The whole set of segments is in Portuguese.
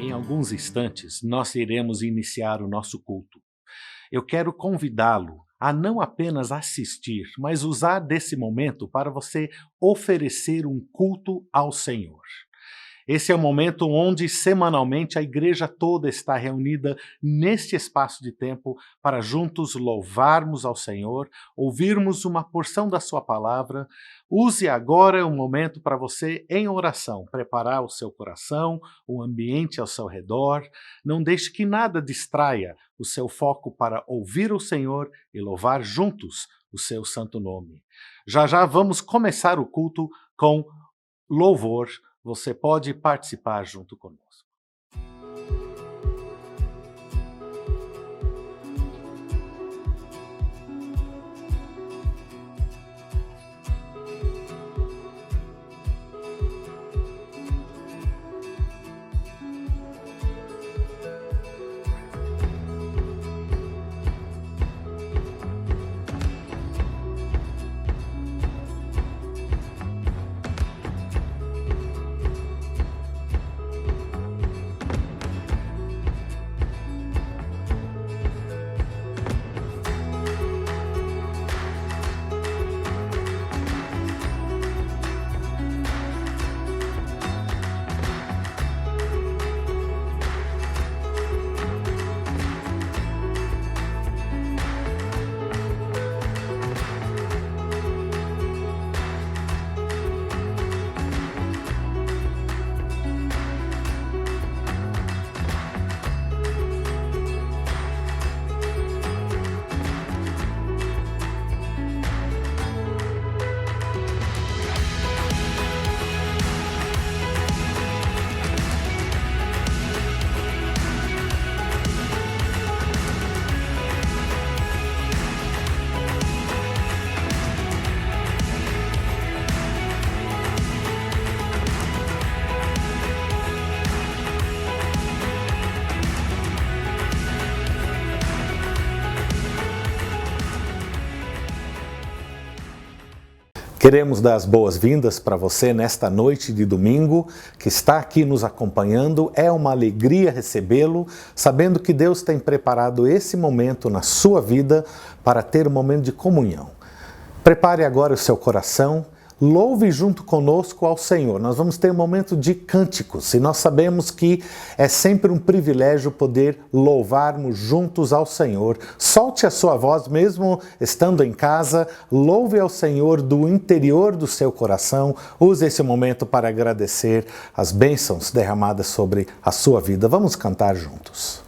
Em alguns instantes, nós iremos iniciar o nosso culto. Eu quero convidá-lo a não apenas assistir, mas usar desse momento para você oferecer um culto ao Senhor. Esse é o momento onde semanalmente a igreja toda está reunida neste espaço de tempo para juntos louvarmos ao Senhor, ouvirmos uma porção da sua palavra. Use agora um momento para você, em oração, preparar o seu coração, o ambiente ao seu redor. Não deixe que nada distraia o seu foco para ouvir o Senhor e louvar juntos o seu santo nome. Já já vamos começar o culto com louvor. Você pode participar junto conosco. Queremos dar as boas-vindas para você nesta noite de domingo que está aqui nos acompanhando. É uma alegria recebê-lo, sabendo que Deus tem preparado esse momento na sua vida para ter um momento de comunhão. Prepare agora o seu coração, louve junto conosco ao Senhor. Nós vamos ter um momento de cânticos e nós sabemos que é sempre um privilégio poder louvarmos juntos ao Senhor. Solte a sua voz mesmo estando em casa, louve ao Senhor do interior do seu coração. Use esse momento para agradecer as bênçãos derramadas sobre a sua vida. Vamos cantar juntos.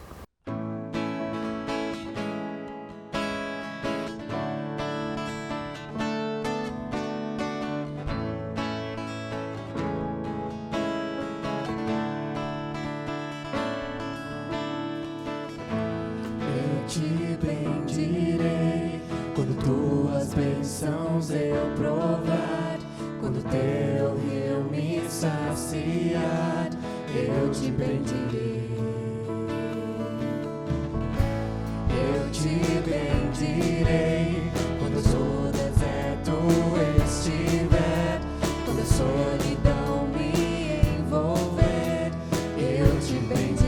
Te bendirei quando tuas bênçãos eu provar, quando teu rio me saciar, eu te bendirei. Eu te bendirei quando o deserto estiver, quando a solidão me envolver, eu te bendirei.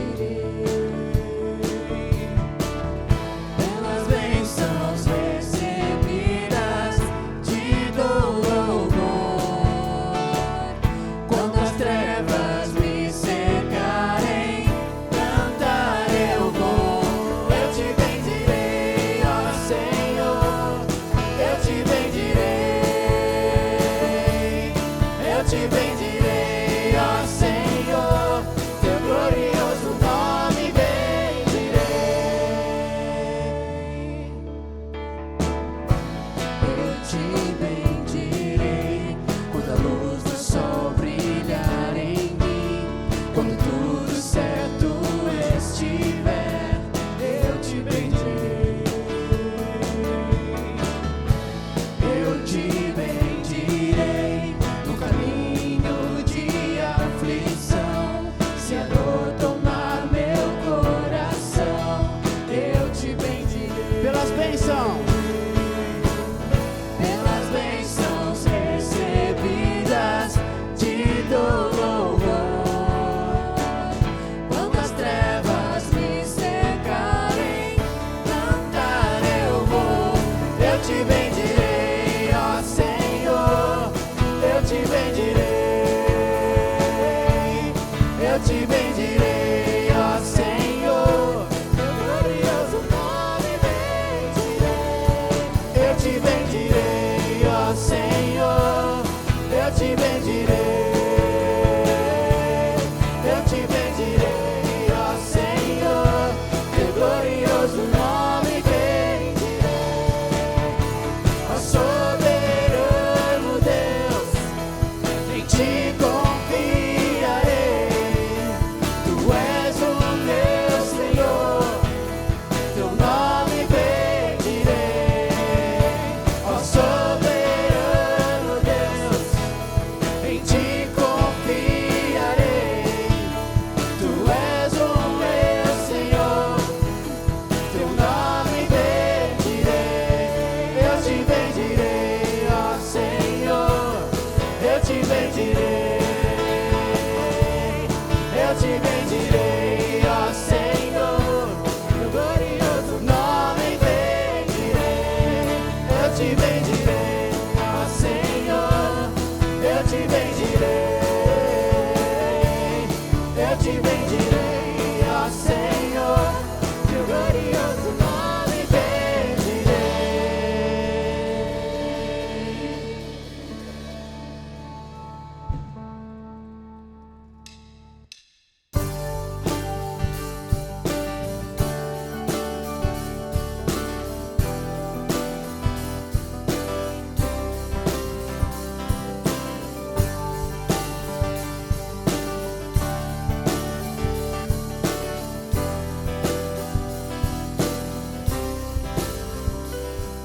bendirei, ó Senhor, teu glorioso nome bendirei. Eu te bendirei, ó Senhor, eu te bendirei. Eu te bendirei, ó Senhor, teu glorioso nome bendirei. Ó soberano Deus, em ti confiarei. Tu és o meu Senhor, teu nome bendirei. Ó soberano Deus, em ti confiarei. Tu és o meu Senhor, teu nome bendirei. Eu te bendirei, ó Senhor, eu te bendirei. Eu te bendirei, ó Senhor, teu glorioso nome bendirei. Eu te bendirei, ó Senhor, eu te bendirei. Eu te bendirei, ó Senhor, teu glorioso nome bendirei.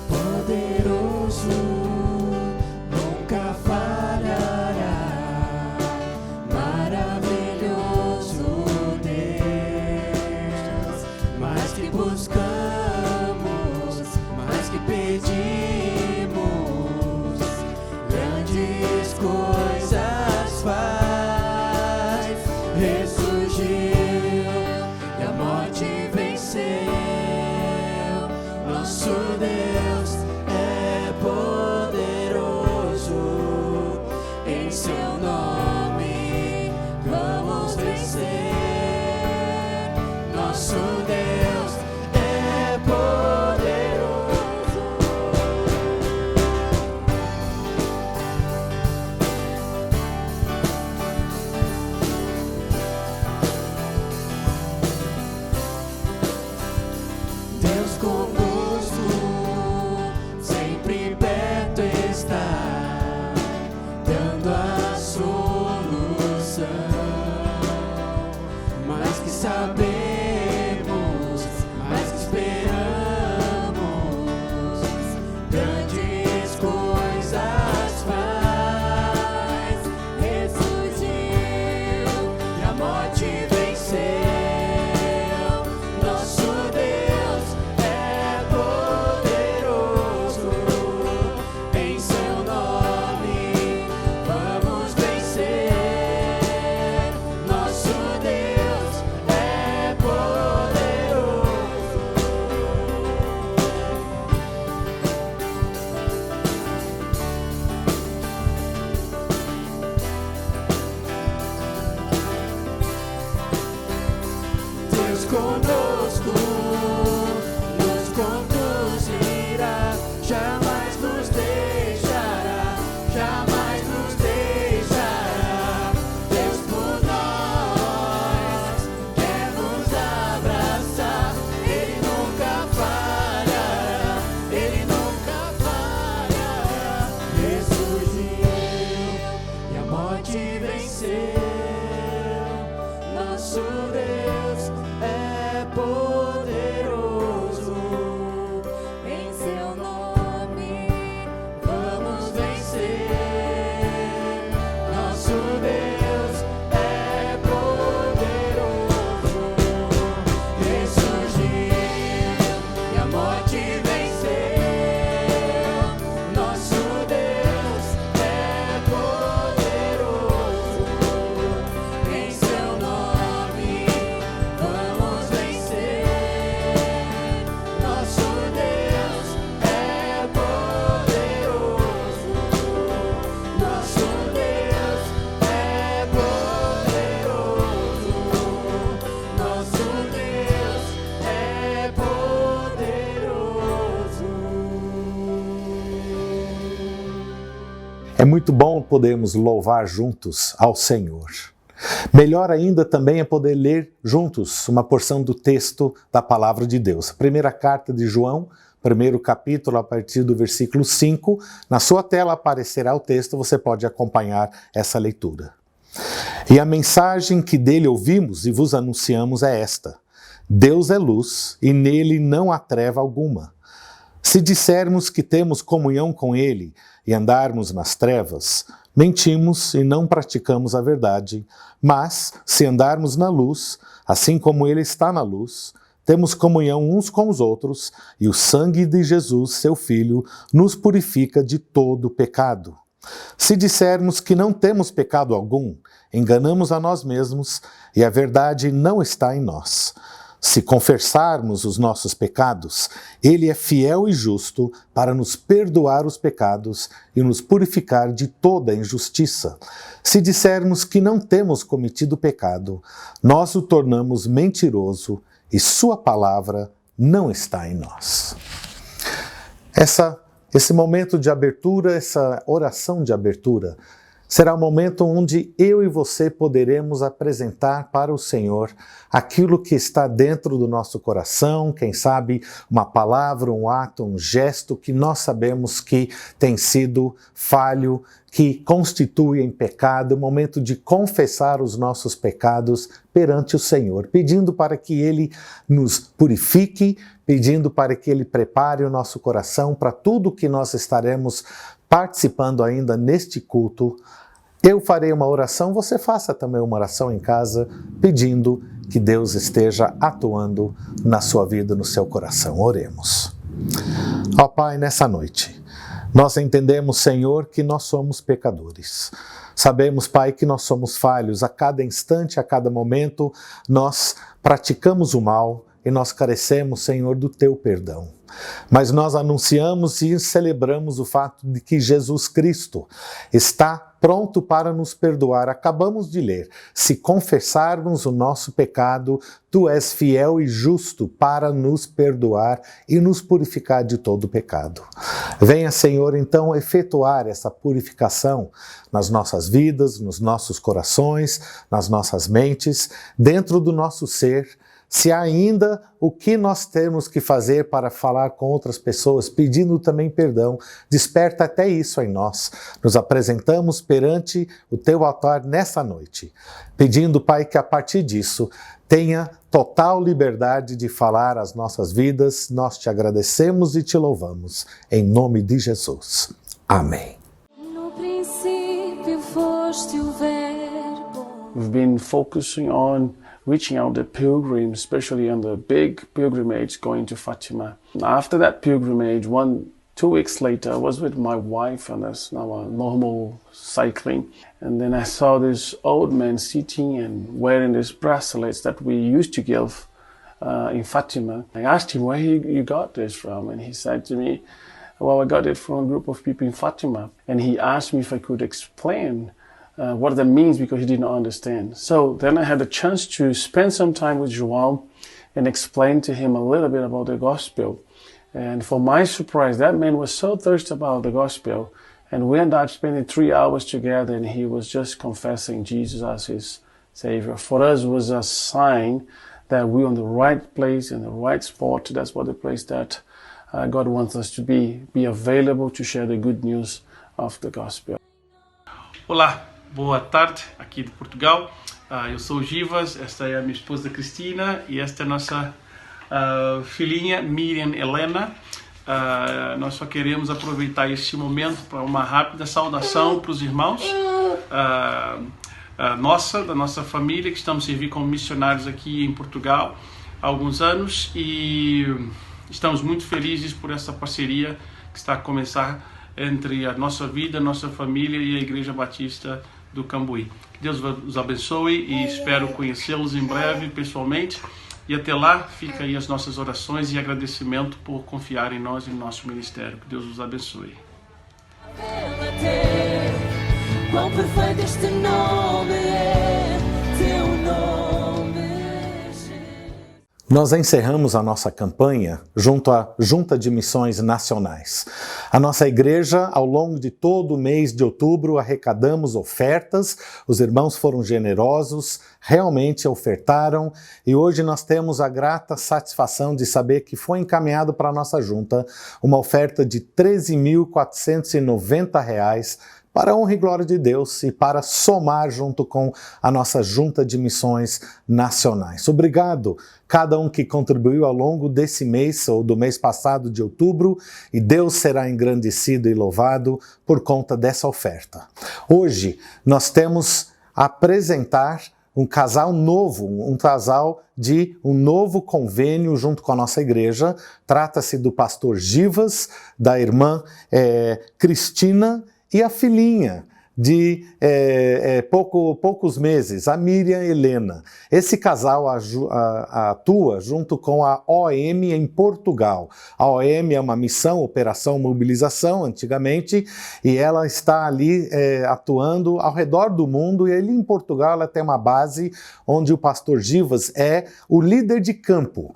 Poderoso, nunca falhará. Maravilhoso Deus, mais que buscamos, mais que pedimos, grandes coisas faz. Ressurgiu e a morte venceu. Nosso Deus é poderoso, em seu nome vamos vencer. Nosso Deus é poderoso. Deus conosco, sempre perto está, dando a solução. Mais que sabemos, mais que esperamos, grandes coisas faz. Ressurgiu e a morte venceu. Nosso Deus é poderoso, em seu nome vamos vencer. Nosso Deus é poderoso. Deus conosco, nos conduzirá, jamais nos deixará, jamais nos deixará. Deus por nós quer nos abraçar, Ele nunca falhará, Ele nunca falhará. Ressurgiu e a morte venceu. Nosso Deus é poderoso, em seu nome vamos vencer. Nosso Deus é poderoso. Ressurgiu e a morte venceu. Nosso Deus é poderoso, em seu nome muito bom podermos louvar juntos ao Senhor. Melhor ainda também é poder ler juntos uma porção do texto da Palavra de Deus. A primeira carta de João, primeiro capítulo, a partir do versículo 5. Na sua tela aparecerá o texto, você pode acompanhar essa leitura. E a mensagem que dele ouvimos e vos anunciamos é esta: Deus é luz e nele não há treva alguma. Se dissermos que temos comunhão com ele e andarmos nas trevas, mentimos e não praticamos a verdade. Mas, se andarmos na luz, assim como ele está na luz, temos comunhão uns com os outros, e o sangue de Jesus, seu Filho, nos purifica de todo pecado. Se dissermos que não temos pecado algum, enganamos a nós mesmos, e a verdade não está em nós. Se confessarmos os nossos pecados, ele é fiel e justo para nos perdoar os pecados e nos purificar de toda injustiça. Se dissermos que não temos cometido pecado, nós o tornamos mentiroso e sua palavra não está em nós. Esse momento de abertura, essa oração de abertura, será o momento onde eu e você poderemos apresentar para o Senhor aquilo que está dentro do nosso coração, quem sabe uma palavra, um ato, um gesto que nós sabemos que tem sido falho, que constitui em pecado, o momento de confessar os nossos pecados perante o Senhor, pedindo para que Ele nos purifique, pedindo para que Ele prepare o nosso coração para tudo que nós estaremos participando ainda neste culto. Eu farei uma oração, você faça também uma oração em casa, pedindo que Deus esteja atuando na sua vida, no seu coração. Oremos. Ó Pai, nessa noite, nós entendemos, Senhor, que nós somos pecadores. Sabemos, Pai, que nós somos falhos. A cada instante, a cada momento, nós praticamos o mal e nós carecemos, Senhor, do Teu perdão. Mas nós anunciamos e celebramos o fato de que Jesus Cristo está pronto para nos perdoar. Acabamos de ler: se confessarmos o nosso pecado, Tu és fiel e justo para nos perdoar e nos purificar de todo pecado. Venha, Senhor, então, efetuar essa purificação nas nossas vidas, nos nossos corações, nas nossas mentes, dentro do nosso ser. Se há ainda o que nós temos que fazer para falar com outras pessoas, pedindo também perdão, desperta até isso em nós. Nos apresentamos perante o Teu altar nessa noite, pedindo, Pai, que a partir disso tenha total liberdade de falar as nossas vidas. Nós Te agradecemos e Te louvamos, em nome de Jesus. Amém. No princípio foste o verbo. We've been focusing on reaching out the pilgrims, especially on the big pilgrimage going to Fatima. After that pilgrimage, 2 weeks later, I was with my wife, and that's now a normal cycling. And then I saw this old man sitting and wearing these bracelets that we used to give in Fatima. I asked him where you got this from, and he said to me, well, I got it from a group of people in Fatima. And he asked me if I could explain what that means, because he did not understand. So then I had a chance to spend some time with João and explain to him a little bit about the gospel. And for my surprise, that man was so thirsty about the gospel, and we ended up spending 3 hours together, and he was just confessing Jesus as his Savior. For us, it was a sign that we're on the right place, in the right spot. That's what the place that God wants us to be available to share the good news of the gospel. Olá, boa tarde, aqui de Portugal. Eu sou o Givas, esta é a minha esposa Cristina e esta é a nossa filhinha Miriam Helena. Nós só queremos aproveitar este momento para uma rápida saudação para os irmãos da nossa família, que estamos servindo como missionários aqui em Portugal há alguns anos, e estamos muito felizes por essa parceria que está a começar entre a nossa vida, a nossa família e a Igreja Batista do Cambuí. Que Deus os abençoe e espero conhecê-los em breve pessoalmente. E até lá, fica aí as nossas orações e agradecimento por confiar em nós e no nosso ministério. Que Deus os abençoe. Quão perfeito este nome é, teu nome, Jesus. Nós encerramos a nossa campanha junto à Junta de Missões Nacionais. A nossa igreja, ao longo de todo o mês de outubro, arrecadamos ofertas, os irmãos foram generosos, realmente ofertaram, e hoje nós temos a grata satisfação de saber que foi encaminhado para a nossa junta uma oferta de R$ 13.490 para a honra e glória de Deus e para somar junto com a nossa Junta de Missões Nacionais. Obrigado cada um que contribuiu ao longo desse mês ou do mês passado de outubro, e Deus será engrandecido e louvado por conta dessa oferta. Hoje nós temos a apresentar um casal novo, um casal de um novo convênio junto com a nossa igreja. Trata-se do pastor Givas, da irmã Cristina, e a filhinha de poucos meses, a Miriam Helena. Esse casal atua junto com a OM em Portugal. A OM é uma missão, Operação Mobilização, antigamente, e ela está ali atuando ao redor do mundo, e ali em Portugal ela tem uma base onde o pastor Givas é o líder de campo.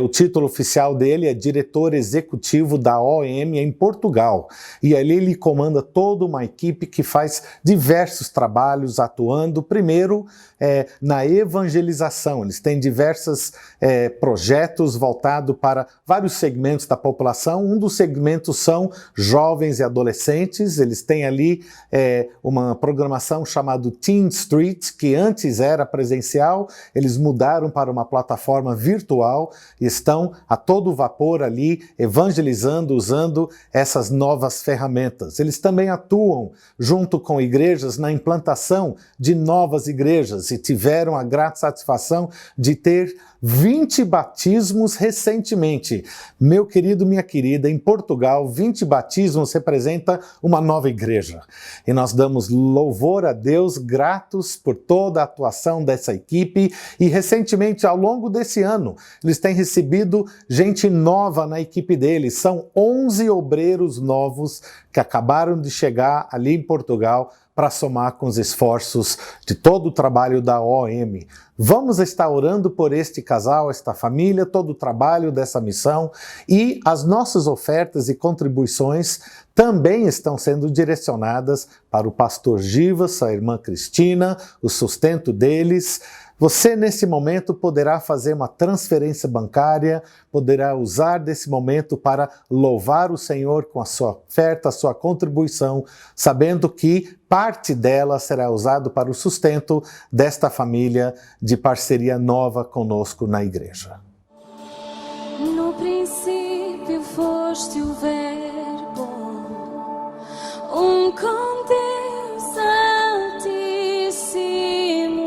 O título oficial dele é diretor executivo da OM em Portugal, e ali ele comanda toda uma equipe que faz diversos trabalhos atuando, primeiro na evangelização. Eles têm diversos projetos voltados para vários segmentos da população. Um dos segmentos são jovens e adolescentes. Eles têm ali uma programação chamada Teen Street, que antes era presencial, eles mudaram para uma plataforma virtual e estão a todo vapor ali evangelizando, usando essas novas ferramentas. Eles também atuam junto com igrejas na implantação de novas igrejas e tiveram a grata satisfação de ter 20 batismos recentemente. Meu querido, minha querida, em Portugal, 20 batismos representa uma nova igreja. E nós damos louvor a Deus, gratos por toda a atuação dessa equipe. E recentemente, ao longo desse ano, eles têm recebido gente nova na equipe deles. São 11 obreiros novos que acabaram de chegar ali em Portugal para somar com os esforços de todo o trabalho da OM. Vamos estar orando por este casal, esta família, todo o trabalho dessa missão, e as nossas ofertas e contribuições também estão sendo direcionadas para o pastor Givas, a irmã Cristina, o sustento deles. Você, nesse momento, poderá fazer uma transferência bancária, poderá usar desse momento para louvar o Senhor com a sua oferta, a sua contribuição, sabendo que parte dela será usado para o sustento desta família de parceria nova conosco na igreja. No princípio foste o Verbo, com Deus Altíssimo.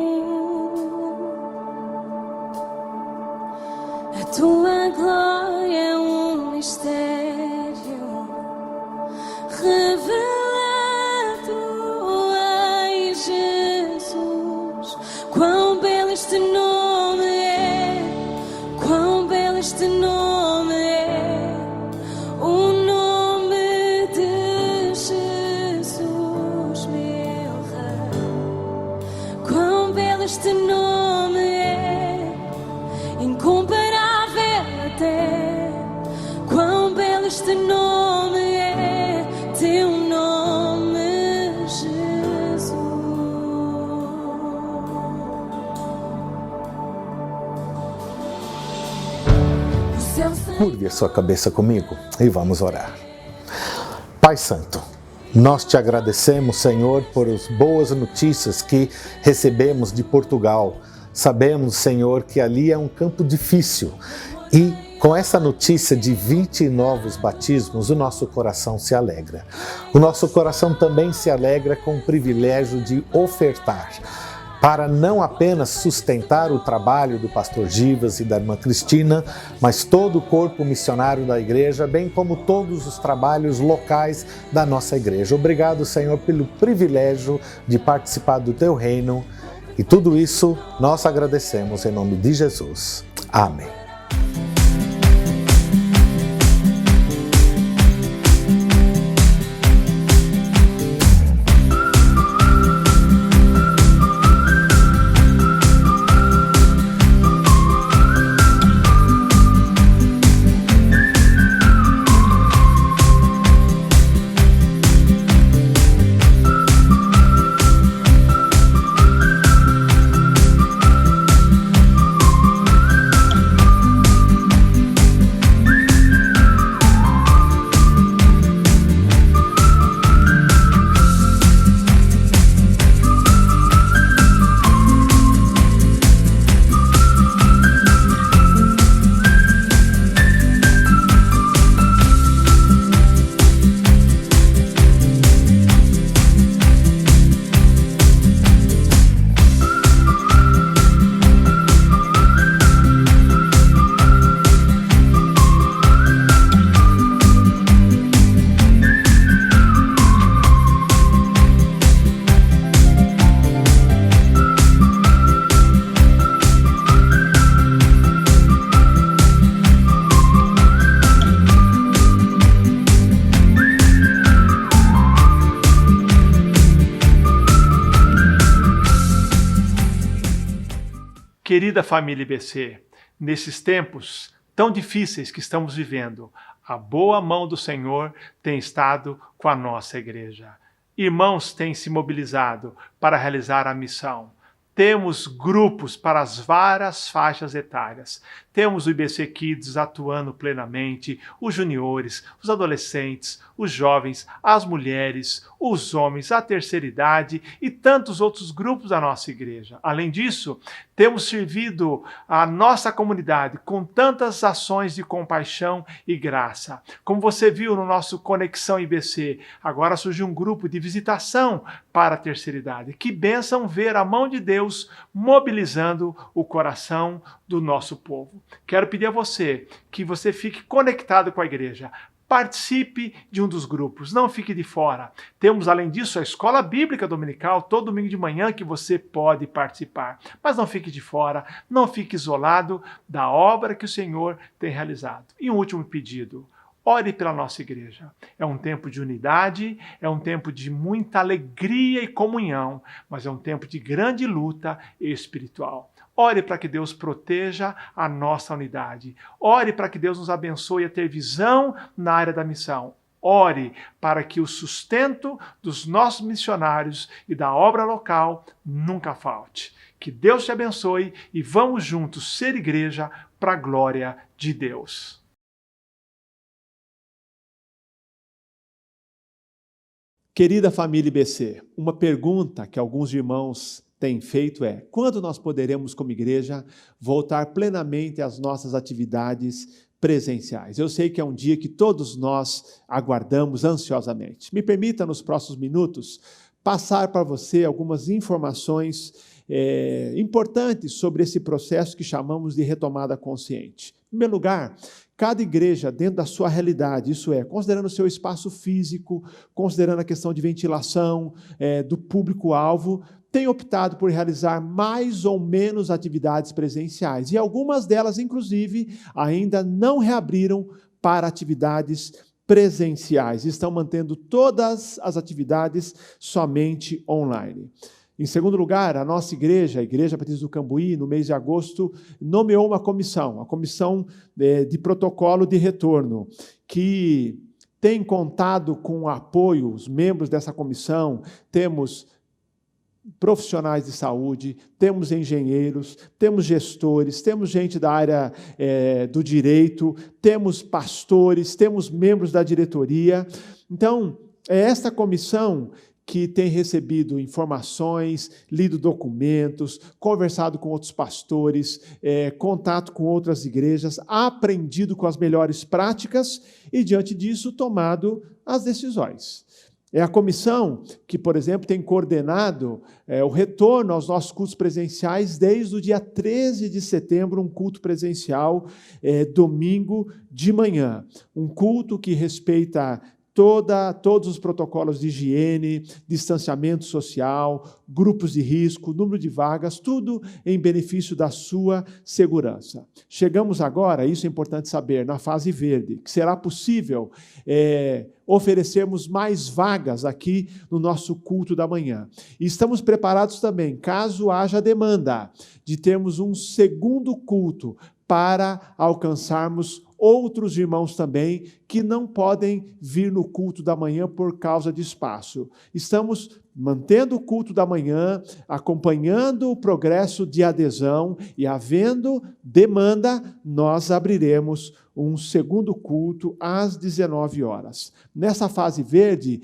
A tua glória é um mistério revelado em Jesus. Quão belo este nome é, quão belo este nome é, o nome de Jesus, meu Rei. Quão belo este nome é, incomparável até. Quão belo este nome é, teu nome, Jesus. Curve a sua cabeça comigo e vamos orar. Pai Santo, nós te agradecemos, Senhor, por as boas notícias que recebemos de Portugal. Sabemos, Senhor, que ali é um campo difícil, e com essa notícia de 20 novos batismos, o nosso coração se alegra. O nosso coração também se alegra com o privilégio de ofertar, para não apenas sustentar o trabalho do pastor Givas e da irmã Cristina, mas todo o corpo missionário da igreja, bem como todos os trabalhos locais da nossa igreja. Obrigado, Senhor, pelo privilégio de participar do teu reino, e tudo isso nós agradecemos em nome de Jesus. Amém. Querida família IBC, nesses tempos tão difíceis que estamos vivendo, a boa mão do Senhor tem estado com a nossa igreja. Irmãos têm se mobilizado para realizar a missão. Temos grupos para as várias faixas etárias. Temos o IBC Kids atuando plenamente, os juniores, os adolescentes, os jovens, as mulheres, os homens, a terceira idade e tantos outros grupos da nossa igreja. Além disso, temos servido a nossa comunidade com tantas ações de compaixão e graça. Como você viu no nosso Conexão IBC, agora surgiu um grupo de visitação para a terceira idade. Que bênção ver a mão de Deus mobilizando o coração do nosso povo. Quero pedir a você que você fique conectado com a igreja. Participe de um dos grupos, não fique de fora. Temos, além disso, a Escola Bíblica Dominical, todo domingo de manhã, que você pode participar. Mas não fique de fora, não fique isolado da obra que o Senhor tem realizado. E um último pedido. Ore pela nossa igreja. É um tempo de unidade, é um tempo de muita alegria e comunhão, mas é um tempo de grande luta espiritual. Ore para que Deus proteja a nossa unidade. Ore para que Deus nos abençoe a ter visão na área da missão. Ore para que o sustento dos nossos missionários e da obra local nunca falte. Que Deus te abençoe e vamos juntos ser igreja para a glória de Deus. Querida família IBC, uma pergunta que alguns irmãos têm feito é: quando nós poderemos, como igreja, voltar plenamente às nossas atividades presenciais? Eu sei que é um dia que todos nós aguardamos ansiosamente. Me permita, nos próximos minutos, passar para você algumas informações importantes sobre esse processo que chamamos de retomada consciente. Em primeiro lugar, cada igreja, dentro da sua realidade, isso é, considerando o seu espaço físico, considerando a questão de ventilação do público-alvo, tem optado por realizar mais ou menos atividades presenciais. E algumas delas, inclusive, ainda não reabriram para atividades presenciais. Estão mantendo todas as atividades somente online. Em segundo lugar, a nossa igreja, a Igreja Batista do Cambuí, no mês de agosto, nomeou uma comissão, a Comissão de Protocolo de Retorno, que tem contado com o apoio, os membros dessa comissão. Temos profissionais de saúde, temos engenheiros, temos gestores, temos gente da área do direito, temos pastores, temos membros da diretoria. Então, é esta comissão que tem recebido informações, lido documentos, conversado com outros pastores, contato com outras igrejas, aprendido com as melhores práticas e, diante disso, tomado as decisões. É a comissão que, por exemplo, tem coordenado o retorno aos nossos cultos presenciais desde o dia 13 de setembro, um culto presencial, domingo de manhã. Um culto que respeita todos os protocolos de higiene, distanciamento social, grupos de risco, número de vagas, tudo em benefício da sua segurança. Chegamos agora, isso é importante saber, na fase verde, que será possível oferecermos mais vagas aqui no nosso culto da manhã. E estamos preparados também, caso haja demanda, de termos um segundo culto para alcançarmos outros irmãos também que não podem vir no culto da manhã por causa de espaço. Estamos mantendo o culto da manhã, acompanhando o progresso de adesão e, havendo demanda, nós abriremos um segundo culto às 19 horas. Nessa fase verde,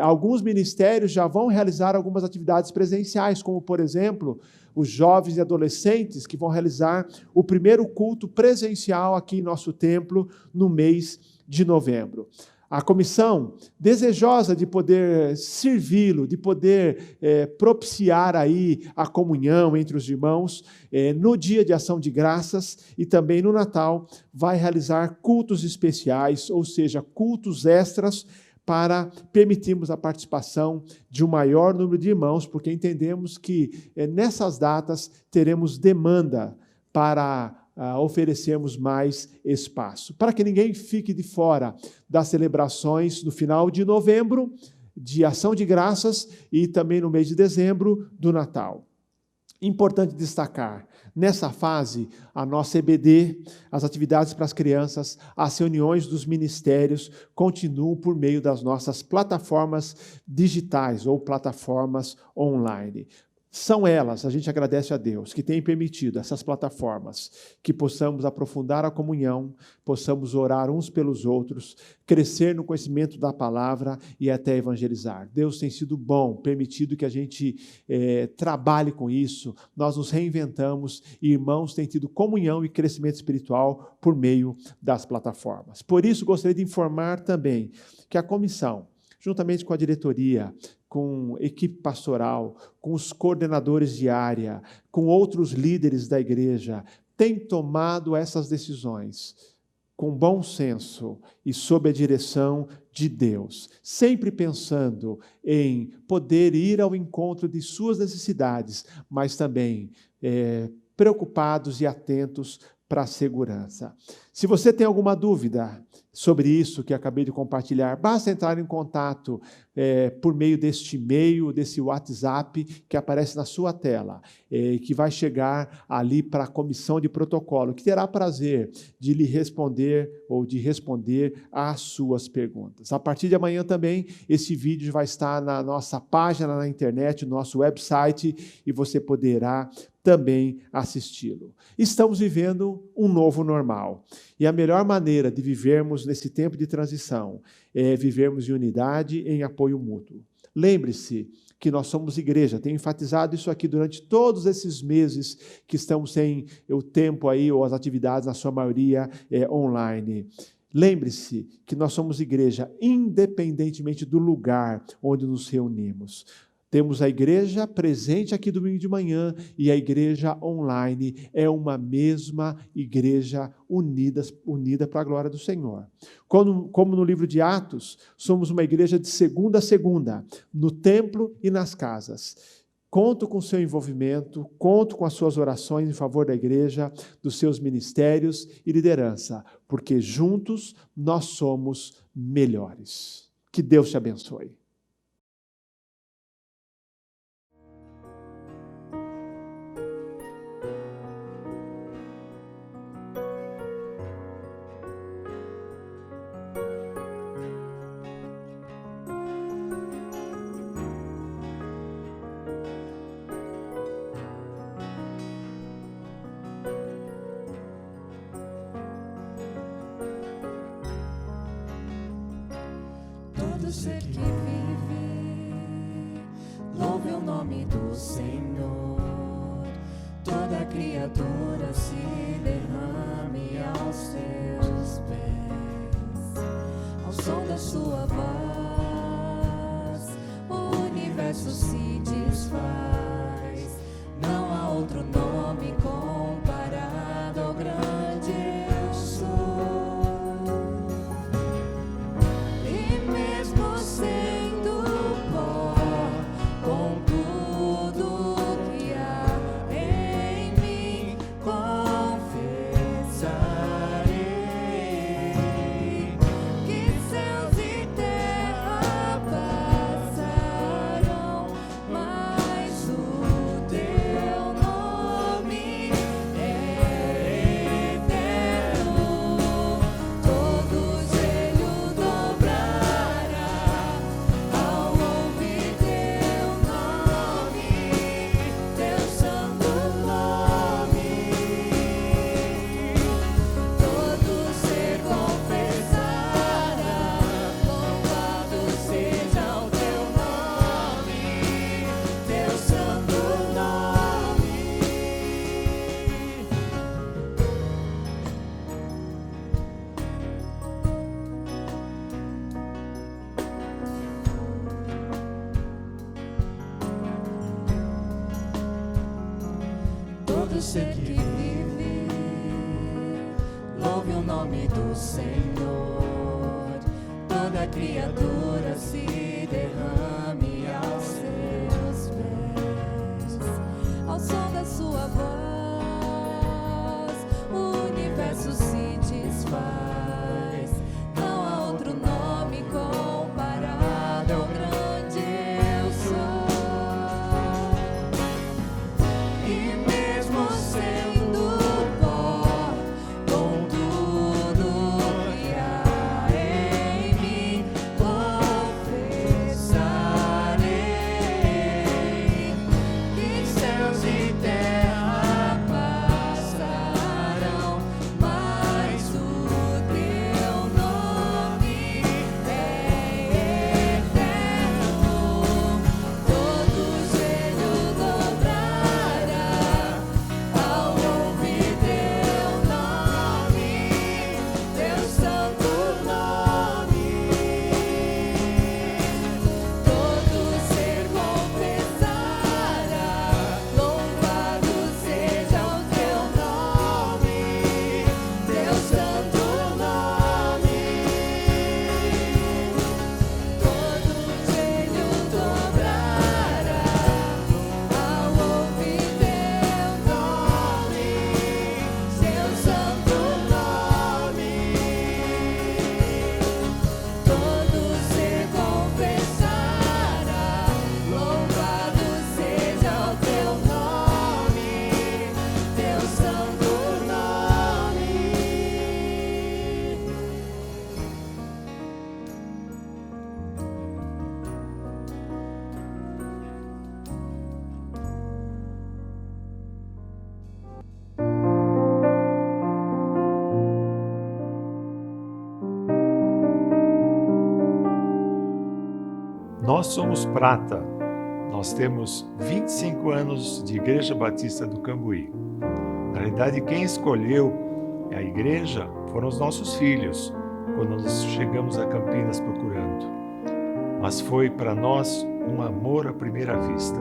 alguns ministérios já vão realizar algumas atividades presenciais, como, por exemplo, os jovens e adolescentes que vão realizar o primeiro culto presencial aqui em nosso templo no mês de novembro. A comissão, desejosa de poder servi-lo, de poder propiciar aí a comunhão entre os irmãos, no dia de ação de graças e também no Natal, vai realizar cultos especiais, ou seja, cultos extras, para permitirmos a participação de um maior número de irmãos, porque entendemos que nessas datas teremos demanda para oferecermos mais espaço. Para que ninguém fique de fora das celebrações no final de novembro, de ação de graças, e também no mês de dezembro, do Natal. Importante destacar, nessa fase, a nossa EBD, as atividades para as crianças, as reuniões dos ministérios continuam por meio das nossas plataformas digitais ou plataformas online. São elas, a gente agradece a Deus, que tem permitido essas plataformas, que possamos aprofundar a comunhão, possamos orar uns pelos outros, crescer no conhecimento da palavra e até evangelizar. Deus tem sido bom, permitido que a gente trabalhe com isso, nós nos reinventamos e irmãos têm tido comunhão e crescimento espiritual por meio das plataformas. Por isso, gostaria de informar também que a comissão, juntamente com a diretoria, com equipe pastoral, com os coordenadores de área, com outros líderes da igreja, tem tomado essas decisões com bom senso e sob a direção de Deus, sempre pensando em poder ir ao encontro de suas necessidades, mas também preocupados e atentos para a segurança. Se você tem alguma dúvida sobre isso que acabei de compartilhar, basta entrar em contato por meio deste e-mail, desse WhatsApp que aparece na sua tela, que vai chegar ali para a comissão de protocolo, que terá prazer de lhe responder ou de responder às suas perguntas. A partir de amanhã também, esse vídeo vai estar na nossa página na internet, no nosso website, e você poderá também assisti-lo. Estamos vivendo um novo normal. E a melhor maneira de vivermos nesse tempo de transição é vivermos em unidade, em apoio mútuo. Lembre-se que nós somos igreja, tenho enfatizado isso aqui durante todos esses meses que estamos sem o tempo aí, ou as atividades, na sua maioria, online. Lembre-se que nós somos igreja, independentemente do lugar onde nos reunimos. Temos a igreja presente aqui domingo de manhã e a igreja online é uma mesma igreja unida para a glória do Senhor. Como no livro de Atos, somos uma igreja de segunda a segunda, no templo e nas casas. Conto com o seu envolvimento, conto com as suas orações em favor da igreja, dos seus ministérios e liderança, porque juntos nós somos melhores. Que Deus te abençoe. Todo ser que vive, louve o nome do Senhor. Toda criatura se derrame aos seus pés. Ao som da sua voz, o universo se desfaz. Não há outro nome comparado ao grande eu sou. Todo ser que vive, louve o nome do Senhor. Toda criatura se derrame aos seus pés. Ao som da sua voz, o universo se desfaz. Não há outro nome comparado ao grande eu sou. E Nós somos Prata. Nós temos 25 anos de Igreja Batista do Cambuí. Na realidade, quem escolheu a igreja foram os nossos filhos, quando nós chegamos a Campinas procurando. Mas foi para nós um amor à primeira vista.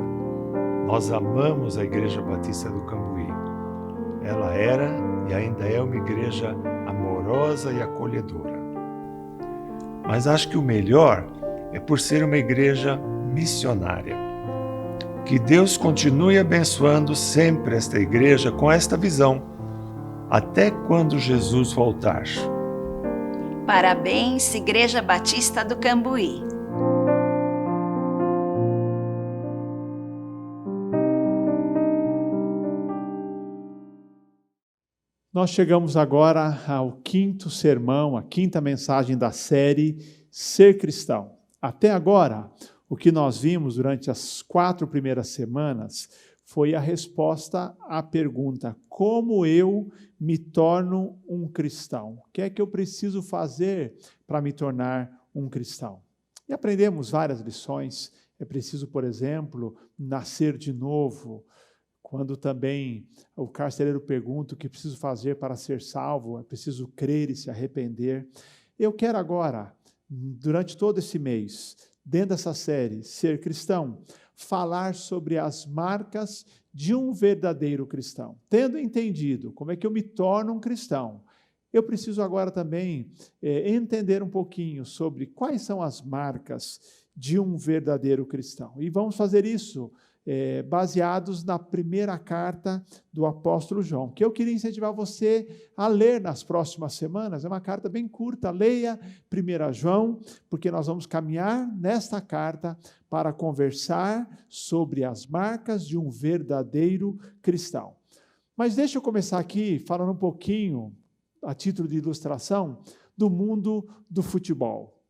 Nós amamos a Igreja Batista do Cambuí. Ela era e ainda é uma igreja amorosa e acolhedora. Mas acho que o melhor é por ser uma igreja missionária. Que Deus continue abençoando sempre esta igreja com esta visão, até quando Jesus voltar. Parabéns, Igreja Batista do Cambuí. Nós chegamos agora ao quinto sermão, a quinta mensagem da série Ser Cristão. Até agora, o que nós vimos durante as 4 primeiras semanas foi a resposta à pergunta: como eu me torno um cristão? O que é que eu preciso fazer para me tornar um cristão? E aprendemos várias lições. É preciso, por exemplo, nascer de novo. Quando também o carcereiro pergunta o que preciso fazer para ser salvo, é preciso crer e se arrepender. Eu quero agora, durante todo esse mês, dentro dessa série, Ser Cristão, falar sobre as marcas de um verdadeiro cristão. Tendo entendido como é que eu me torno um cristão, eu preciso agora também entender um pouquinho sobre quais são as marcas de um verdadeiro cristão. E vamos fazer isso baseados na primeira carta do apóstolo João, que eu queria incentivar você a ler nas próximas semanas. É uma carta bem curta, leia 1 João, porque nós vamos caminhar nesta carta para conversar sobre as marcas de um verdadeiro cristão. Mas deixa eu começar aqui falando um pouquinho, a título de ilustração, do mundo do futebol.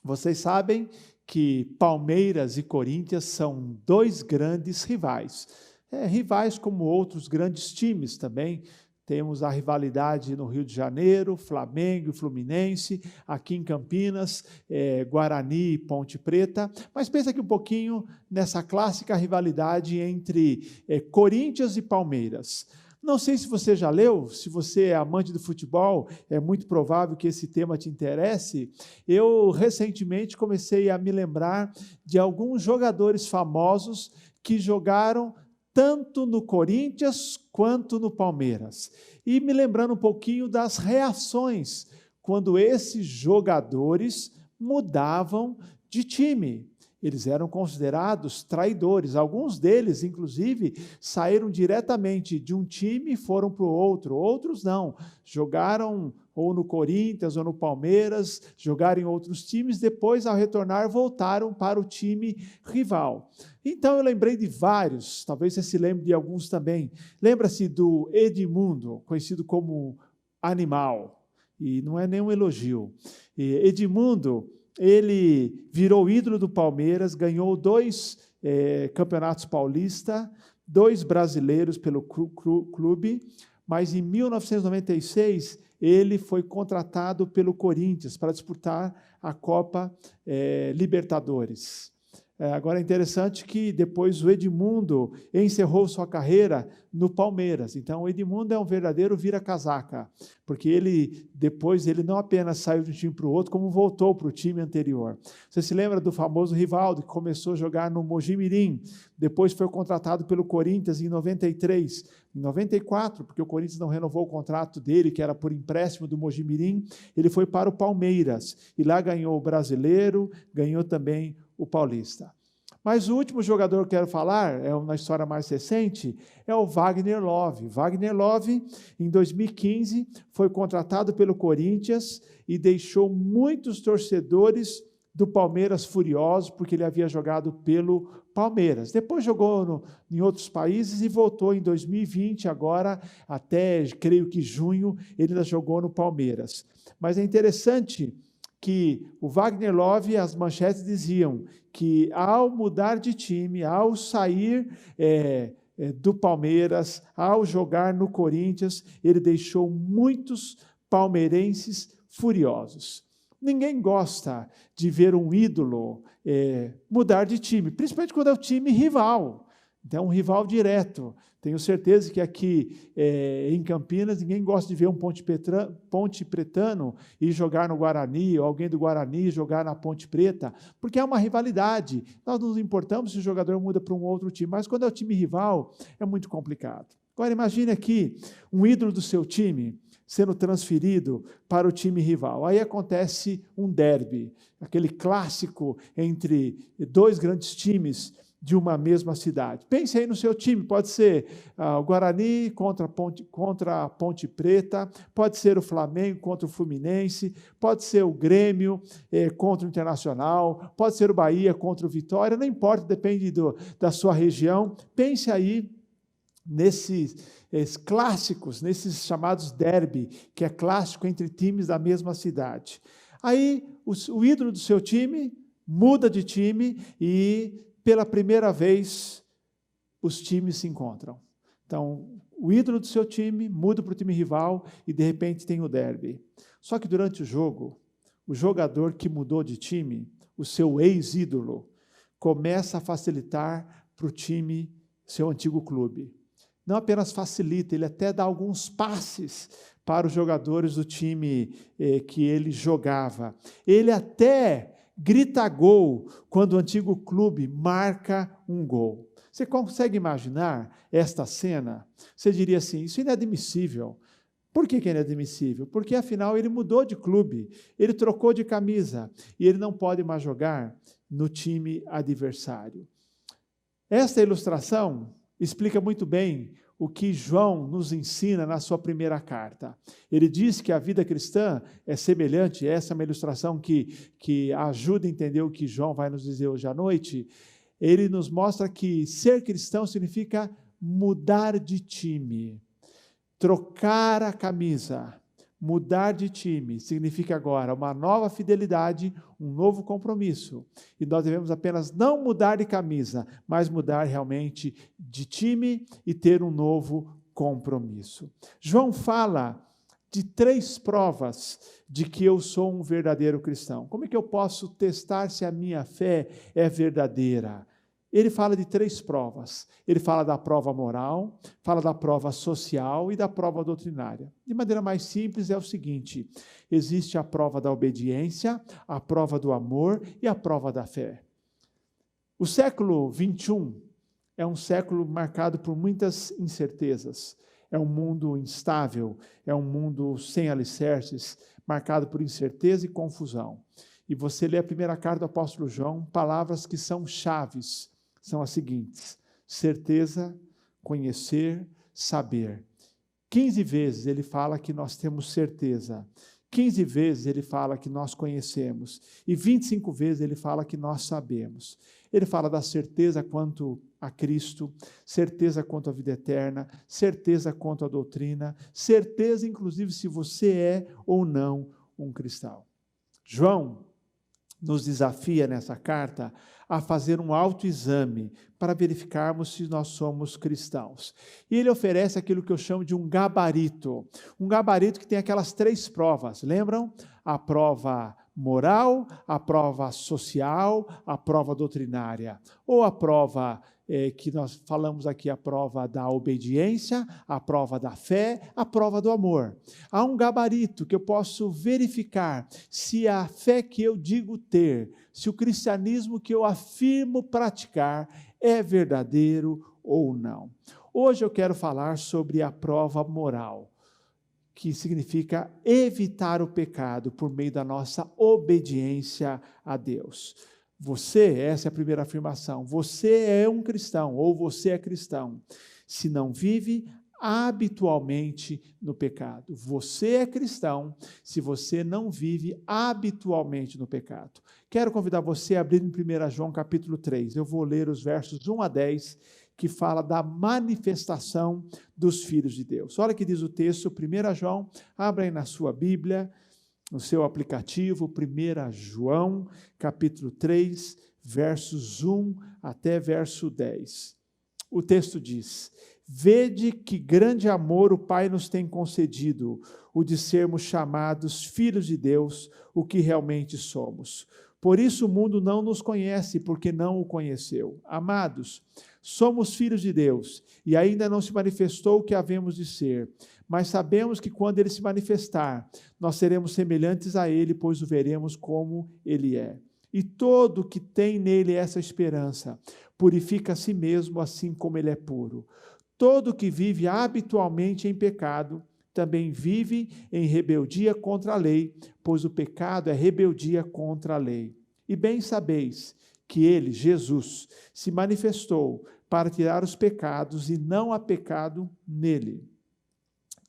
Vocês sabem que Palmeiras e Corinthians são 2 grandes rivais. Rivais como outros grandes times também. Temos a rivalidade no Rio de Janeiro, Flamengo e Fluminense, aqui em Campinas, Guarani e Ponte Preta. Mas pensa aqui um pouquinho nessa clássica rivalidade entre Corinthians e Palmeiras. Não sei se você já leu, se você é amante do futebol, é muito provável que esse tema te interesse. Eu, recentemente, comecei a me lembrar de alguns jogadores famosos que jogaram tanto no Corinthians quanto no Palmeiras. E me lembrando um pouquinho das reações quando esses jogadores mudavam de time. Eles eram considerados traidores. Alguns deles, inclusive, saíram diretamente de um time e foram para o outro. Outros não. Jogaram ou no Corinthians ou no Palmeiras, jogaram em outros times, depois, ao retornar, voltaram para o time rival. Então, eu lembrei de vários, talvez você se lembre de alguns também. Lembra-se do Edmundo, conhecido como Animal, e não é nenhum elogio. Edmundo, ele virou ídolo do Palmeiras, ganhou 2 campeonatos paulistas, 2 brasileiros pelo clube, mas em 1996 ele foi contratado pelo Corinthians para disputar a Copa Libertadores. Agora é interessante que depois o Edmundo encerrou sua carreira no Palmeiras. Então o Edmundo é um verdadeiro vira-casaca, porque ele não apenas saiu de um time para o outro, como voltou para o time anterior. Você se lembra do famoso Rivaldo, que começou a jogar no Mojimirim, depois foi contratado pelo Corinthians em 93, em 94, porque o Corinthians não renovou o contrato dele, que era por empréstimo do Mojimirim, ele foi para o Palmeiras, e lá ganhou o Brasileiro, ganhou também o Paulista. Mas o último jogador que eu quero falar, na história mais recente, é o Wagner Love. Wagner Love, em 2015, foi contratado pelo Corinthians e deixou muitos torcedores do Palmeiras furiosos, porque ele havia jogado pelo Palmeiras. Depois jogou em outros países e voltou em 2020, agora até, creio que junho, ele ainda jogou no Palmeiras. Mas é interessante que o Wagner Love, as manchetes diziam que ao mudar de time, ao sair do Palmeiras, ao jogar no Corinthians, ele deixou muitos palmeirenses furiosos. Ninguém gosta de ver um ídolo mudar de time, principalmente quando é o time rival. Então, um rival direto. Tenho certeza que aqui em Campinas, ninguém gosta de ver um Ponte Pretano ir jogar no Guarani, ou alguém do Guarani jogar na Ponte Preta, porque é uma rivalidade. Nós não nos importamos se o jogador muda para um outro time, mas quando é o time rival, é muito complicado. Agora, imagine aqui um ídolo do seu time sendo transferido para o time rival. Aí acontece um derby, aquele clássico entre dois grandes times de uma mesma cidade. Pense aí no seu time, pode ser o Guarani contra a Ponte Preta, pode ser o Flamengo contra o Fluminense, pode ser o Grêmio contra o Internacional, pode ser o Bahia contra o Vitória, não importa, depende da sua região. Pense aí nesses clássicos, nesses chamados derby, que é clássico entre times da mesma cidade. Aí o ídolo do seu time muda de time e pela primeira vez, os times se encontram. Então, o ídolo do seu time muda para o time rival e, de repente, tem o derby. Só que, durante o jogo, o jogador que mudou de time, o seu ex-ídolo, começa a facilitar para o time, seu antigo clube. Não apenas facilita, ele até dá alguns passes para os jogadores do time que ele jogava. Ele até grita gol quando o antigo clube marca um gol. Você consegue imaginar esta cena? Você diria assim, isso é inadmissível. Por que é inadmissível? Porque, afinal, ele mudou de clube, ele trocou de camisa e ele não pode mais jogar no time adversário. Esta ilustração explica muito bem o que João nos ensina na sua primeira carta. Ele diz que a vida cristã é semelhante, essa é uma ilustração que ajuda a entender o que João vai nos dizer hoje à noite. Ele nos mostra que ser cristão significa mudar de time, trocar a camisa. Mudar de time significa agora uma nova fidelidade, um novo compromisso. E nós devemos apenas não mudar de camisa, mas mudar realmente de time e ter um novo compromisso. João fala de 3 provas de que eu sou um verdadeiro cristão. Como é que eu posso testar se a minha fé é verdadeira? Ele fala de 3 provas. Ele fala da prova moral, fala da prova social e da prova doutrinária. De maneira mais simples é o seguinte, existe a prova da obediência, a prova do amor e a prova da fé. O século XXI é um século marcado por muitas incertezas. É um mundo instável, é um mundo sem alicerces, marcado por incerteza e confusão. E você lê a primeira carta do apóstolo João, palavras que são chaves, são as seguintes: certeza, conhecer, saber. 15 vezes ele fala que nós temos certeza. 15 vezes ele fala que nós conhecemos. E 25 vezes ele fala que nós sabemos. Ele fala da certeza quanto a Cristo, certeza quanto à vida eterna, certeza quanto à doutrina, certeza inclusive se você é ou não um cristão. João nos desafia nessa carta a fazer um autoexame para verificarmos se nós somos cristãos. E ele oferece aquilo que eu chamo de um gabarito que tem aquelas 3 provas, lembram? A prova moral, a prova social, a prova doutrinária, ou a prova que nós falamos aqui, a prova da obediência, a prova da fé, a prova do amor. Há um gabarito que eu posso verificar se a fé que eu digo ter, se o cristianismo que eu afirmo praticar é verdadeiro ou não. Hoje eu quero falar sobre a prova moral, que significa evitar o pecado por meio da nossa obediência a Deus. Essa é a primeira afirmação, você é um cristão, ou você é cristão, se não vive habitualmente no pecado. Você é cristão se você não vive habitualmente no pecado. Quero convidar você a abrir em 1 João capítulo 3, eu vou ler os versos 1 a 10, que fala da manifestação dos filhos de Deus. Olha o que diz o texto, 1 João, abra aí na sua Bíblia, no seu aplicativo, 1 João, capítulo 3, versos 1 até verso 10. O texto diz: Vede que grande amor o Pai nos tem concedido, o de sermos chamados filhos de Deus, o que realmente somos. Por isso o mundo não nos conhece, porque não o conheceu. Amados, somos filhos de Deus, e ainda não se manifestou o que havemos de ser. Mas sabemos que quando ele se manifestar, nós seremos semelhantes a ele, pois o veremos como ele é. E todo que tem nele essa esperança, purifica a si mesmo, assim como ele é puro. Todo que vive habitualmente em pecado, também vive em rebeldia contra a lei, pois o pecado é rebeldia contra a lei. E bem sabeis que ele, Jesus, se manifestou para tirar os pecados, e não há pecado nele.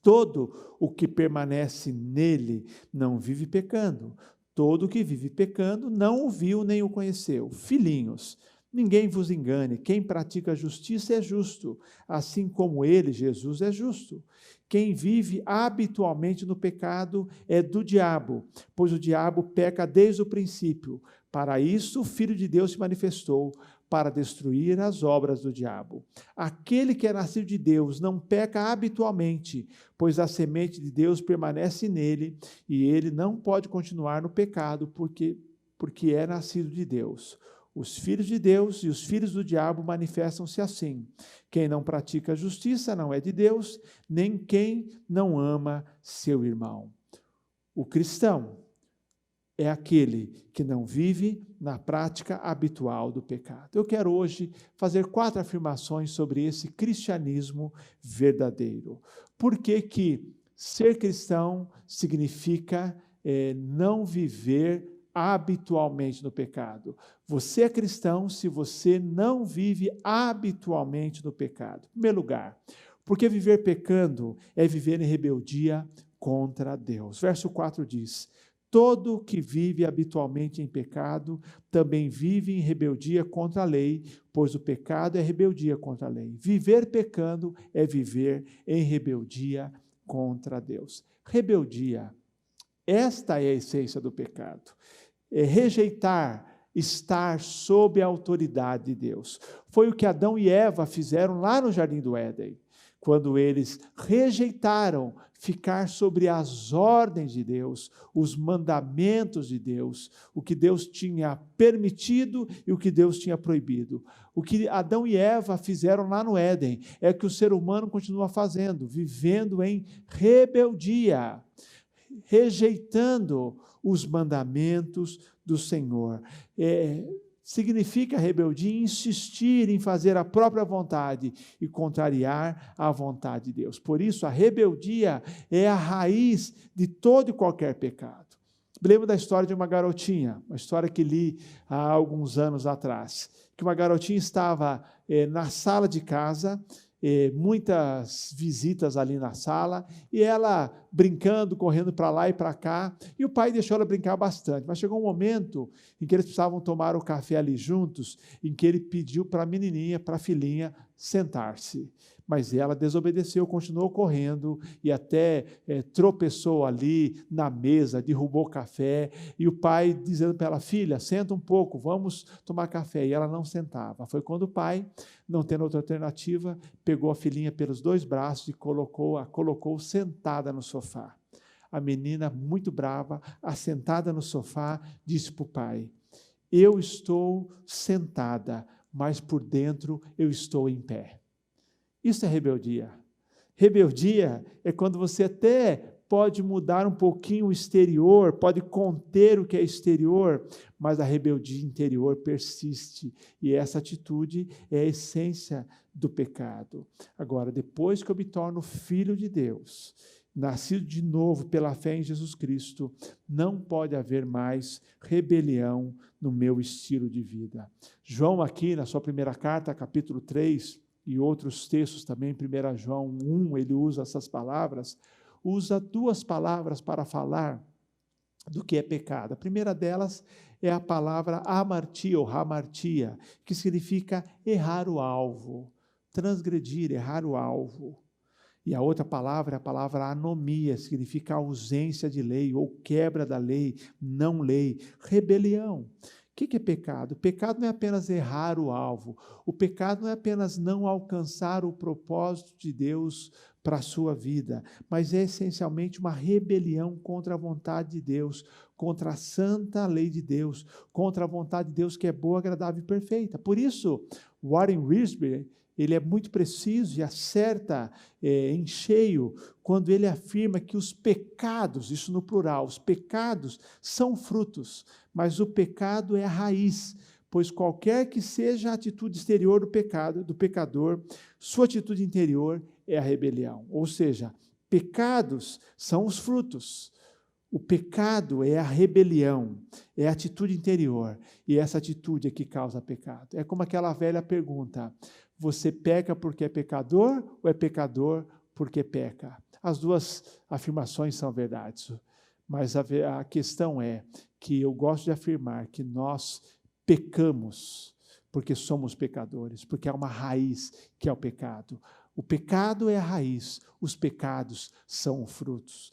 Todo o que permanece nele não vive pecando. Todo o que vive pecando não o viu nem o conheceu. Filhinhos, ninguém vos engane, quem pratica a justiça é justo, assim como ele, Jesus, é justo. Quem vive habitualmente no pecado é do diabo, pois o diabo peca desde o princípio. Para isso o Filho de Deus se manifestou, para destruir as obras do diabo. Aquele que é nascido de Deus não peca habitualmente, pois a semente de Deus permanece nele, e ele não pode continuar no pecado, porque é nascido de Deus. Os filhos de Deus e os filhos do diabo manifestam-se assim. Quem não pratica a justiça não é de Deus, nem quem não ama seu irmão. O cristão é aquele que não vive na prática habitual do pecado. Eu quero hoje fazer 4 afirmações sobre esse cristianismo verdadeiro. Por que ser cristão significa não viver habitualmente no pecado? Você é cristão se você não vive habitualmente no pecado. Em primeiro lugar, porque viver pecando é viver em rebeldia contra Deus. Verso 4 diz: todo que vive habitualmente em pecado também vive em rebeldia contra a lei, pois o pecado é rebeldia contra a lei. Viver pecando é viver em rebeldia contra Deus. Rebeldia, esta é a essência do pecado. É rejeitar estar sob a autoridade de Deus. Foi o que Adão e Eva fizeram lá no Jardim do Éden, quando eles rejeitaram ficar sobre as ordens de Deus, os mandamentos de Deus, o que Deus tinha permitido e o que Deus tinha proibido. O que Adão e Eva fizeram lá no Éden é que o ser humano continua fazendo, vivendo em rebeldia, rejeitando os mandamentos do Senhor. Significa rebeldia insistir em fazer a própria vontade e contrariar a vontade de Deus. Por isso, a rebeldia é a raiz de todo e qualquer pecado. Me lembro da história de uma garotinha, uma história que li há alguns anos atrás, que uma garotinha estava na sala de casa, muitas visitas ali na sala, e ela brincando, correndo para lá e para cá, e o pai deixou ela brincar bastante, mas chegou um momento em que eles precisavam tomar o café ali juntos, em que ele pediu para a menininha, para a filhinha, sentar-se. Mas ela desobedeceu, continuou correndo e até tropeçou ali na mesa, derrubou o café, e o pai dizendo para ela: filha, senta um pouco, vamos tomar café. E ela não sentava. Foi quando o pai, não tendo outra alternativa, pegou a filhinha pelos 2 braços e a colocou sentada no sofá. A menina, muito brava, assentada no sofá, disse para o pai: eu estou sentada, mas por dentro eu estou em pé. Isso é rebeldia. Rebeldia é quando você até pode mudar um pouquinho o exterior, pode conter o que é exterior, mas a rebeldia interior persiste. E essa atitude é a essência do pecado. Agora, depois que eu me torno filho de Deus, nascido de novo pela fé em Jesus Cristo, não pode haver mais rebelião no meu estilo de vida. João aqui, na sua primeira carta, capítulo 3, e outros textos também, 1 João 1, ele usa essas palavras, usa 2 palavras para falar do que é pecado. A primeira delas é a palavra amartia ou hamartia, que significa errar o alvo, transgredir, errar o alvo. E a outra palavra é a palavra anomia, significa ausência de lei ou quebra da lei, não lei, rebelião. O que é pecado? Pecado não é apenas errar o alvo. O pecado não é apenas não alcançar o propósito de Deus para a sua vida, mas é essencialmente uma rebelião contra a vontade de Deus, contra a santa lei de Deus, contra a vontade de Deus que é boa, agradável e perfeita. Por isso, Warren Wiersbe, ele é muito preciso e acerta em cheio quando ele afirma que os pecados, isso no plural, os pecados são frutos, mas o pecado é a raiz, pois qualquer que seja a atitude exterior do pecador, sua atitude interior é a rebelião. Ou seja, pecados são os frutos. O pecado é a rebelião, é a atitude interior, e essa atitude é que causa pecado. É como aquela velha pergunta: você peca porque é pecador ou é pecador porque peca? As duas afirmações são verdades, mas a questão é que eu gosto de afirmar que nós pecamos porque somos pecadores, porque há uma raiz que é o pecado. O pecado é a raiz, os pecados são os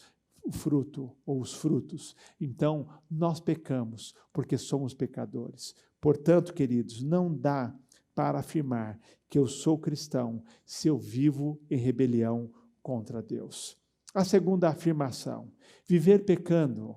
fruto ou os frutos. Então, nós pecamos porque somos pecadores. Portanto, queridos, não dá para afirmar que eu sou cristão se eu vivo em rebelião contra Deus. A segunda afirmação: viver pecando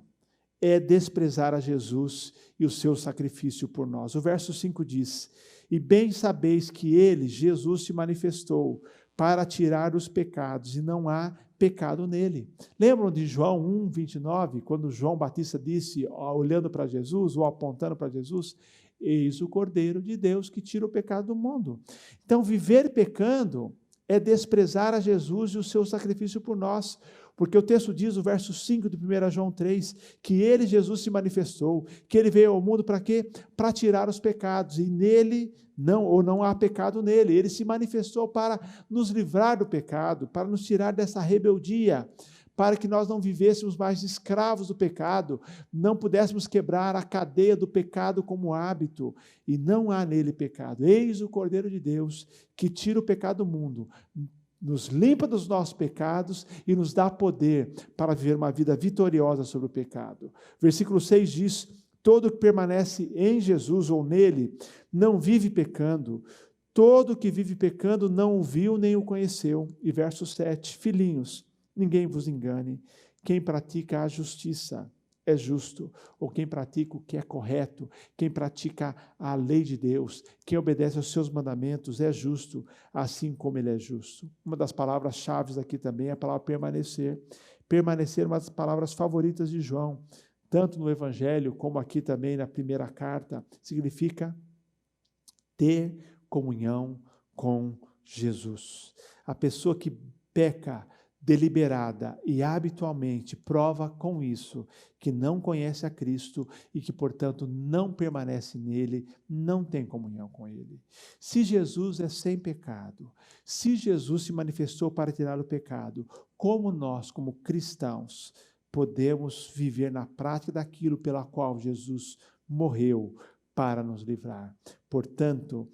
é desprezar a Jesus e o seu sacrifício por nós. O verso 5 diz: e bem sabeis que ele, Jesus, se manifestou para tirar os pecados, e não há pecado nele. Lembram de João 1:29, quando João Batista disse, olhando para Jesus, ou apontando para Jesus: eis o Cordeiro de Deus que tira o pecado do mundo. Então, viver pecando é desprezar a Jesus e o seu sacrifício por nós, porque o texto diz, o verso 5 de 1 João 3, que ele, Jesus, se manifestou, que ele veio ao mundo para quê? Para tirar os pecados, e nele não há pecado nele. Ele se manifestou para nos livrar do pecado, para nos tirar dessa rebeldia, para que nós não vivêssemos mais escravos do pecado, não pudéssemos quebrar a cadeia do pecado como hábito, e não há nele pecado. Eis o Cordeiro de Deus que tira o pecado do mundo, nos limpa dos nossos pecados e nos dá poder para viver uma vida vitoriosa sobre o pecado. Versículo 6 diz: todo que permanece em Jesus ou nele não vive pecando. Todo que vive pecando não o viu nem o conheceu. E verso 7, filhinhos, ninguém vos engane. Quem pratica a justiça é justo, ou quem pratica o que é correto, quem pratica a lei de Deus, quem obedece aos seus mandamentos é justo, assim como ele é justo. Uma das palavras-chave aqui também é a palavra permanecer. Permanecer é uma das palavras favoritas de João, tanto no Evangelho como aqui também na primeira carta, significa ter comunhão com Jesus. A pessoa que peca deliberada e habitualmente prova com isso que não conhece a Cristo e que, portanto, não permanece nele, não tem comunhão com ele. Se Jesus é sem pecado, se Jesus se manifestou para tirar o pecado, como nós, como cristãos, podemos viver na prática daquilo pela qual Jesus morreu para nos livrar? Portanto,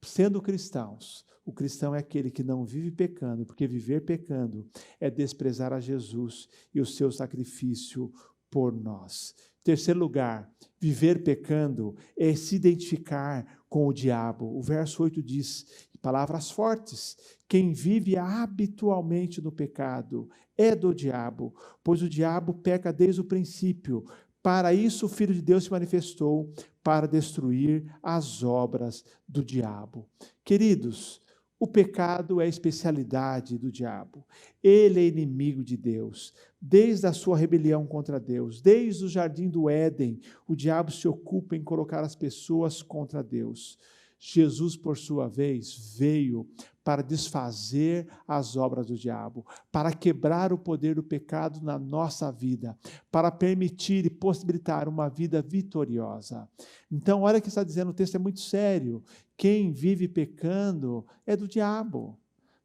sendo cristãos, o cristão é aquele que não vive pecando, porque viver pecando é desprezar a Jesus e o seu sacrifício por nós. Terceiro lugar, viver pecando é se identificar com o diabo. O verso 8 diz, palavras fortes: quem vive habitualmente no pecado é do diabo, pois o diabo peca desde o princípio. Para isso o Filho de Deus se manifestou, para destruir as obras do diabo. Queridos, o pecado é a especialidade do diabo. Ele é inimigo de Deus. Desde a sua rebelião contra Deus, desde o jardim do Éden, o diabo se ocupa em colocar as pessoas contra Deus. Jesus, por sua vez, veio para desfazer as obras do diabo, para quebrar o poder do pecado na nossa vida, para permitir e possibilitar uma vida vitoriosa. Então, olha o que está dizendo, o texto é muito sério. Quem vive pecando é do diabo,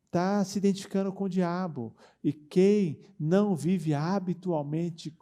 está se identificando com o diabo. E quem não vive habitualmente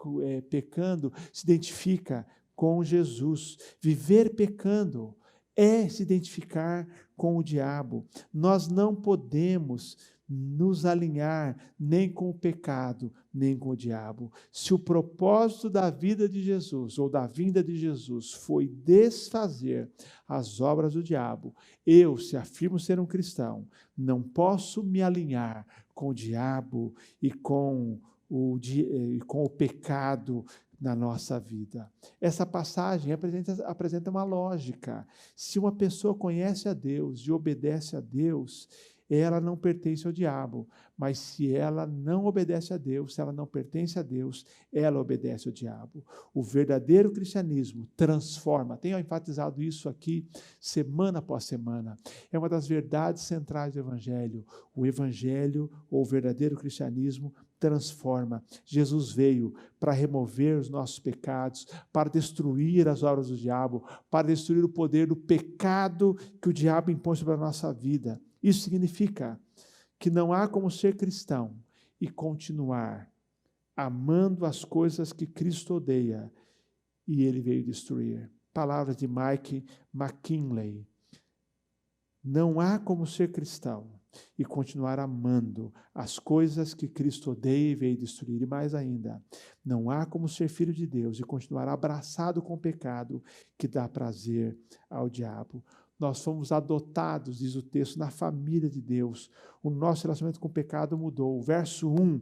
pecando, se identifica com Jesus. Viver pecando é se identificar com o diabo. Nós não podemos nos alinhar nem com o pecado, nem com o diabo. Se o propósito da vida de Jesus, ou da vinda de Jesus, foi desfazer as obras do diabo, eu, se afirmo ser um cristão, não posso me alinhar com o diabo e com o pecado na nossa vida. Essa passagem apresenta uma lógica. Se uma pessoa conhece a Deus e obedece a Deus, ela não pertence ao diabo. Mas se ela não obedece a Deus, se ela não pertence a Deus, ela obedece ao diabo. O verdadeiro cristianismo transforma. Tenho enfatizado isso aqui semana após semana. É uma das verdades centrais do Evangelho. O Evangelho, ou o verdadeiro cristianismo, transforma. Jesus veio para remover os nossos pecados, para destruir as obras do diabo, para destruir o poder do pecado que o diabo impõe sobre a nossa vida. Isso significa que não há como ser cristão e continuar amando as coisas que Cristo odeia e ele veio destruir. Palavras de Mike McKinley. Não há como ser cristão e continuar amando as coisas que Cristo odeia e veio destruir. E mais ainda, não há como ser filho de Deus e continuar abraçado com o pecado que dá prazer ao diabo. Nós fomos adotados, diz o texto, na família de Deus. O nosso relacionamento com o pecado mudou. O verso 1,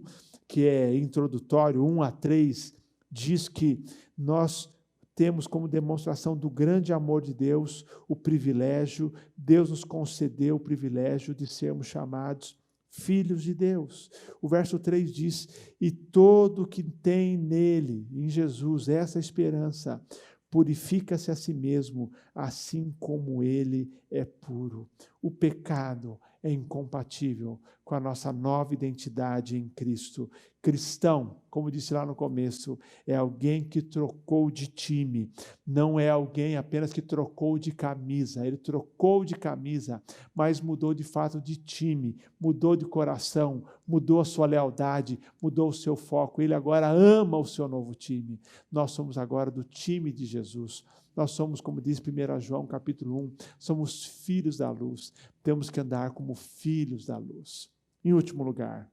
que é introdutório, 1-3, diz que nós temos como demonstração do grande amor de Deus o privilégio, Deus nos concedeu o privilégio de sermos chamados filhos de Deus. O verso 3 diz, e todo que tem nele, em Jesus, essa esperança, purifica-se a si mesmo, assim como ele é puro. O pecado é incompatível com a nossa nova identidade em Cristo. Cristão, como disse lá no começo, é alguém que trocou de time, não é alguém apenas que trocou de camisa. Ele trocou de camisa, mas mudou de fato de time, mudou de coração, mudou a sua lealdade, mudou o seu foco. Ele agora ama o seu novo time. Nós somos agora do time de Jesus. Nós somos, como diz 1 João capítulo 1, somos filhos da luz. Temos que andar como filhos da luz. Em último lugar,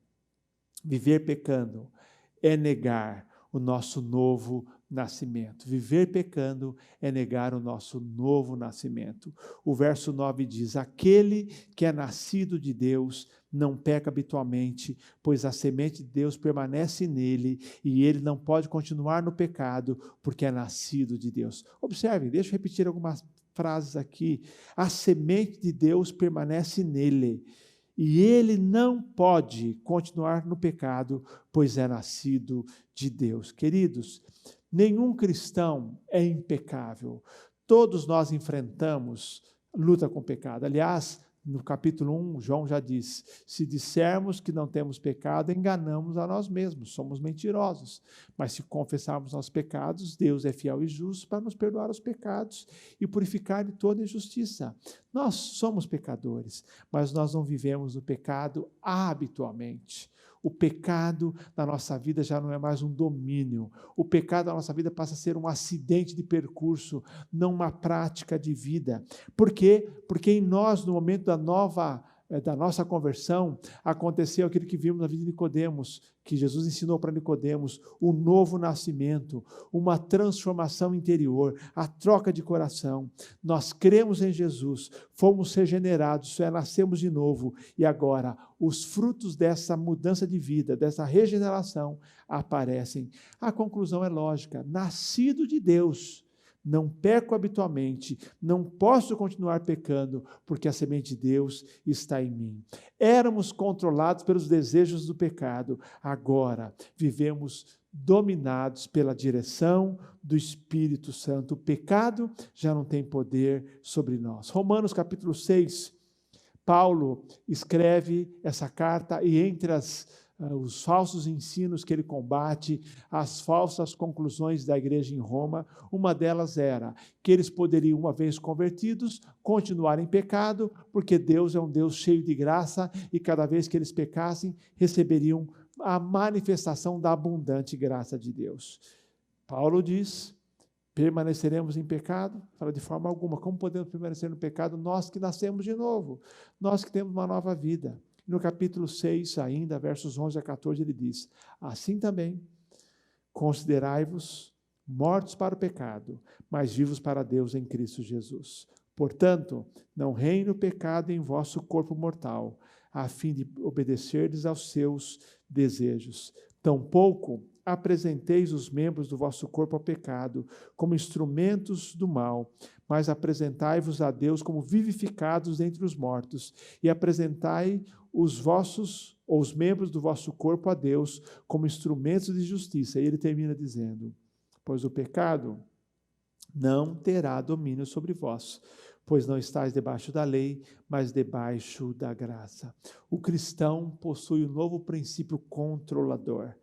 viver pecando é negar o nosso novo nascimento. Viver pecando é negar o nosso novo nascimento. O verso 9 diz, aquele que é nascido de Deus não peca habitualmente, pois a semente de Deus permanece nele e ele não pode continuar no pecado, porque é nascido de Deus. Observe, deixa eu repetir algumas frases aqui. A semente de Deus permanece nele e ele não pode continuar no pecado, pois é nascido de Deus. Queridos, nenhum cristão é impecável. Todos nós enfrentamos luta com o pecado. Aliás, no capítulo 1, João já diz, se dissermos que não temos pecado, enganamos a nós mesmos, somos mentirosos. Mas se confessarmos nossos pecados, Deus é fiel e justo para nos perdoar os pecados e purificar de toda injustiça. Nós somos pecadores, mas nós não vivemos no pecado habitualmente. O pecado na nossa vida já não é mais um domínio. O pecado na nossa vida passa a ser um acidente de percurso, não uma prática de vida. Por quê? Porque em nós, no momento da nossa conversão, aconteceu aquilo que vimos na vida de Nicodemos, que Jesus ensinou para Nicodemos, o novo nascimento, uma transformação interior, a troca de coração. Nós cremos em Jesus, fomos regenerados, isso é, nascemos de novo, e agora os frutos dessa mudança de vida, dessa regeneração, aparecem. A conclusão é lógica, nascido de Deus, não peco habitualmente, não posso continuar pecando, porque a semente de Deus está em mim. Éramos controlados pelos desejos do pecado, agora vivemos dominados pela direção do Espírito Santo. O pecado já não tem poder sobre nós. Romanos capítulo 6, Paulo escreve essa carta e entre os falsos ensinos que ele combate, as falsas conclusões da igreja em Roma, uma delas era que eles poderiam, uma vez convertidos, continuar em pecado, porque Deus é um Deus cheio de graça e cada vez que eles pecassem, receberiam a manifestação da abundante graça de Deus. Paulo diz, permaneceremos em pecado? Fala de forma alguma. Como podemos permanecer no pecado? Nós que nascemos de novo, nós que temos uma nova vida. E no capítulo 6, ainda, versos 11 a 14, ele diz: assim também, considerai-vos mortos para o pecado, mas vivos para Deus em Cristo Jesus. Portanto, não reine o pecado em vosso corpo mortal, a fim de obedecerdes aos seus desejos. Tampouco apresenteis os membros do vosso corpo ao pecado como instrumentos do mal, mas apresentai-vos a Deus como vivificados dentre os mortos, e apresentai os membros do vosso corpo a Deus como instrumentos de justiça. E ele termina dizendo: pois o pecado não terá domínio sobre vós, pois não estáis debaixo da lei, mas debaixo da graça. O cristão possui um novo princípio controlador.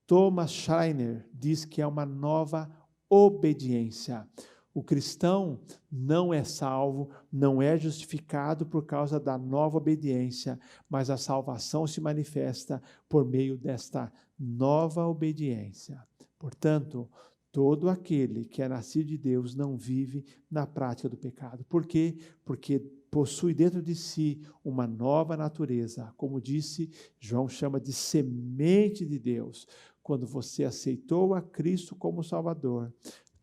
Thomas Schreiner diz que é uma nova obediência. O cristão não é salvo, não é justificado por causa da nova obediência, mas a salvação se manifesta por meio desta nova obediência. Portanto, todo aquele que é nascido de Deus não vive na prática do pecado. Por quê? Porque possui dentro de si uma nova natureza. Como disse, João chama de semente de Deus. Quando você aceitou a Cristo como Salvador,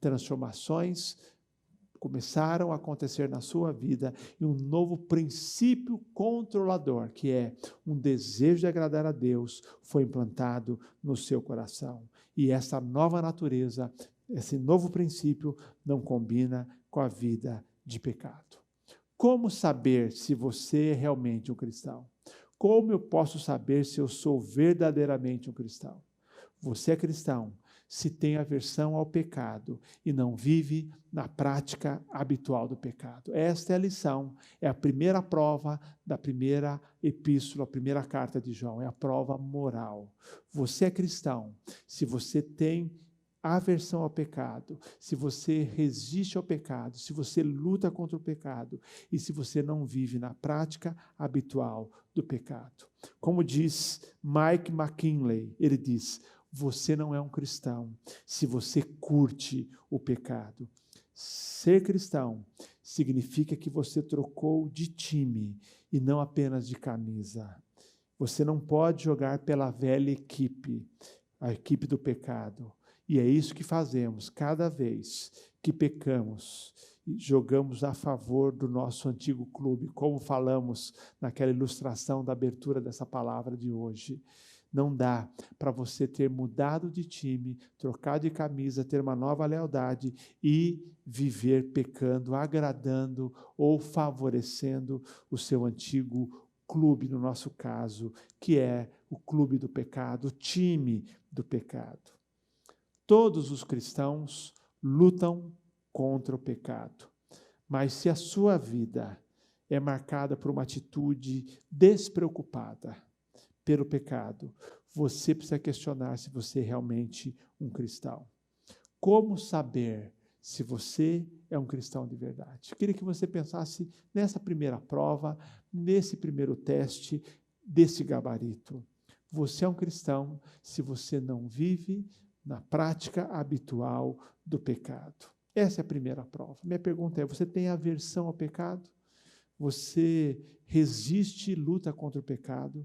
transformações começaram a acontecer na sua vida e um novo princípio controlador, que é um desejo de agradar a Deus, foi implantado no seu coração. E essa nova natureza, esse novo princípio não combina com a vida de pecado. Como saber se você é realmente um cristão? Como eu posso saber se eu sou verdadeiramente um cristão? Você é cristão se tem aversão ao pecado e não vive na prática habitual do pecado. Esta é a lição, é a primeira prova da primeira epístola, a primeira carta de João, é a prova moral. Você é cristão se você tem aversão ao pecado, se você resiste ao pecado, se você luta contra o pecado e se você não vive na prática habitual do pecado. Como diz Mike McKinley, ele diz: você não é um cristão se você curte o pecado. Ser cristão significa que você trocou de time e não apenas de camisa. Você não pode jogar pela velha equipe, a equipe do pecado. E é isso que fazemos cada vez que pecamos e jogamos a favor do nosso antigo clube, como falamos naquela ilustração da abertura dessa palavra de hoje. Não dá para você ter mudado de time, trocar de camisa, ter uma nova lealdade e viver pecando, agradando ou favorecendo o seu antigo clube, no nosso caso, que é o clube do pecado, o time do pecado. Todos os cristãos lutam contra o pecado, mas se a sua vida é marcada por uma atitude despreocupada pelo pecado, você precisa questionar se você é realmente um cristão. Como saber se você é um cristão de verdade? Eu queria que você pensasse nessa primeira prova, nesse primeiro teste, desse gabarito. Você é um cristão se você não vive na prática habitual do pecado. Essa é a primeira prova. Minha pergunta é: você tem aversão ao pecado? Você resiste e luta contra o pecado?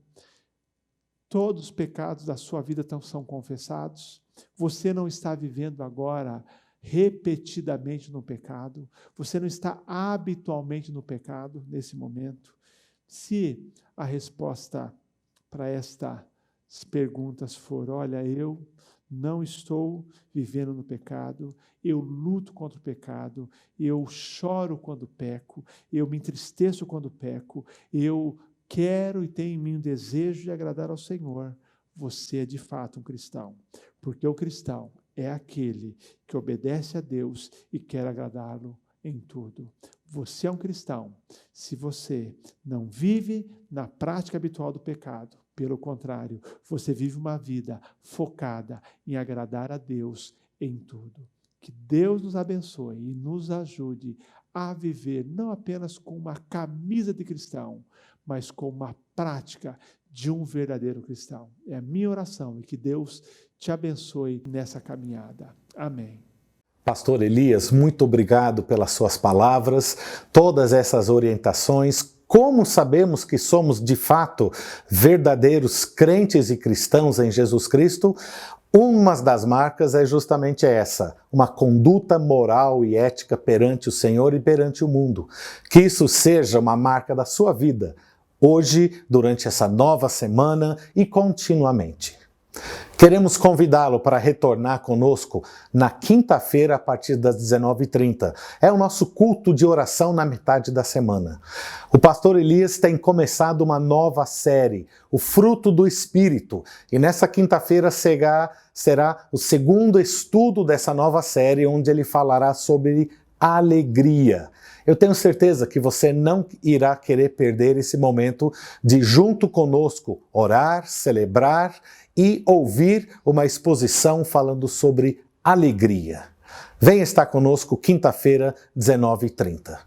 Todos os pecados da sua vida são confessados? Você não está vivendo agora repetidamente no pecado? Você não está habitualmente no pecado nesse momento? Se a resposta para estas perguntas for: olha, eu não estou vivendo no pecado, eu luto contra o pecado, eu choro quando peco, eu me entristeço quando peco, eu quero e tenho em mim um desejo de agradar ao Senhor, você é de fato um cristão. Porque o cristão é aquele que obedece a Deus e quer agradá-lo em tudo. Você é um cristão se você não vive na prática habitual do pecado. Pelo contrário, você vive uma vida focada em agradar a Deus em tudo. Que Deus nos abençoe e nos ajude a viver não apenas com uma camisa de cristão, mas com uma prática de um verdadeiro cristão. É a minha oração e que Deus te abençoe nessa caminhada. Amém. Pastor Elias, muito obrigado pelas suas palavras, todas essas orientações. como sabemos que somos de fato verdadeiros crentes e cristãos em Jesus Cristo? Uma das marcas é justamente essa, uma conduta moral e ética perante o Senhor e perante o mundo. Que isso seja uma marca da sua vida, hoje, durante essa nova semana e continuamente. Queremos convidá-lo para retornar conosco na quinta-feira a partir das 19h30. É o nosso culto de oração na metade da semana. O pastor Elias tem começado uma nova série, O Fruto do Espírito, e nessa quinta-feira será o segundo estudo dessa nova série, onde ele falará sobre alegria. Eu tenho certeza que você não irá querer perder esse momento de, junto conosco, orar, celebrar e ouvir uma exposição falando sobre alegria. Venha estar conosco quinta-feira, 19h30.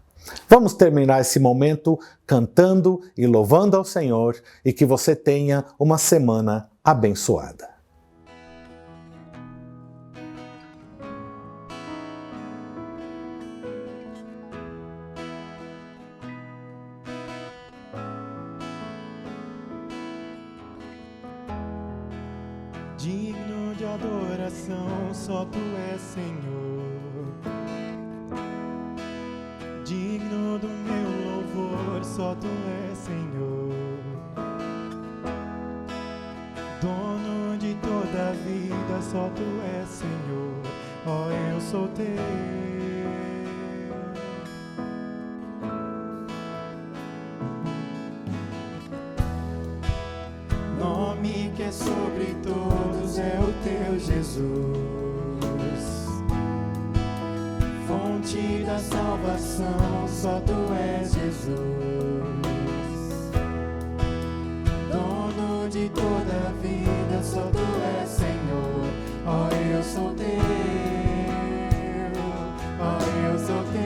Vamos terminar esse momento cantando e louvando ao Senhor e que você tenha uma semana abençoada. Digno de adoração, só Tu és, Senhor. Digno do meu louvor, só Tu és, Senhor. Dono de toda a vida, só Tu és, Senhor. Ó, eu sou Teu. Nome que é sobre todos é o Teu, Jesus. Fonte da salvação, só Tu és, Jesus. Dono de toda a vida, só Tu és, Senhor. Ó, eu sou Teu. Ó, eu sou Teu.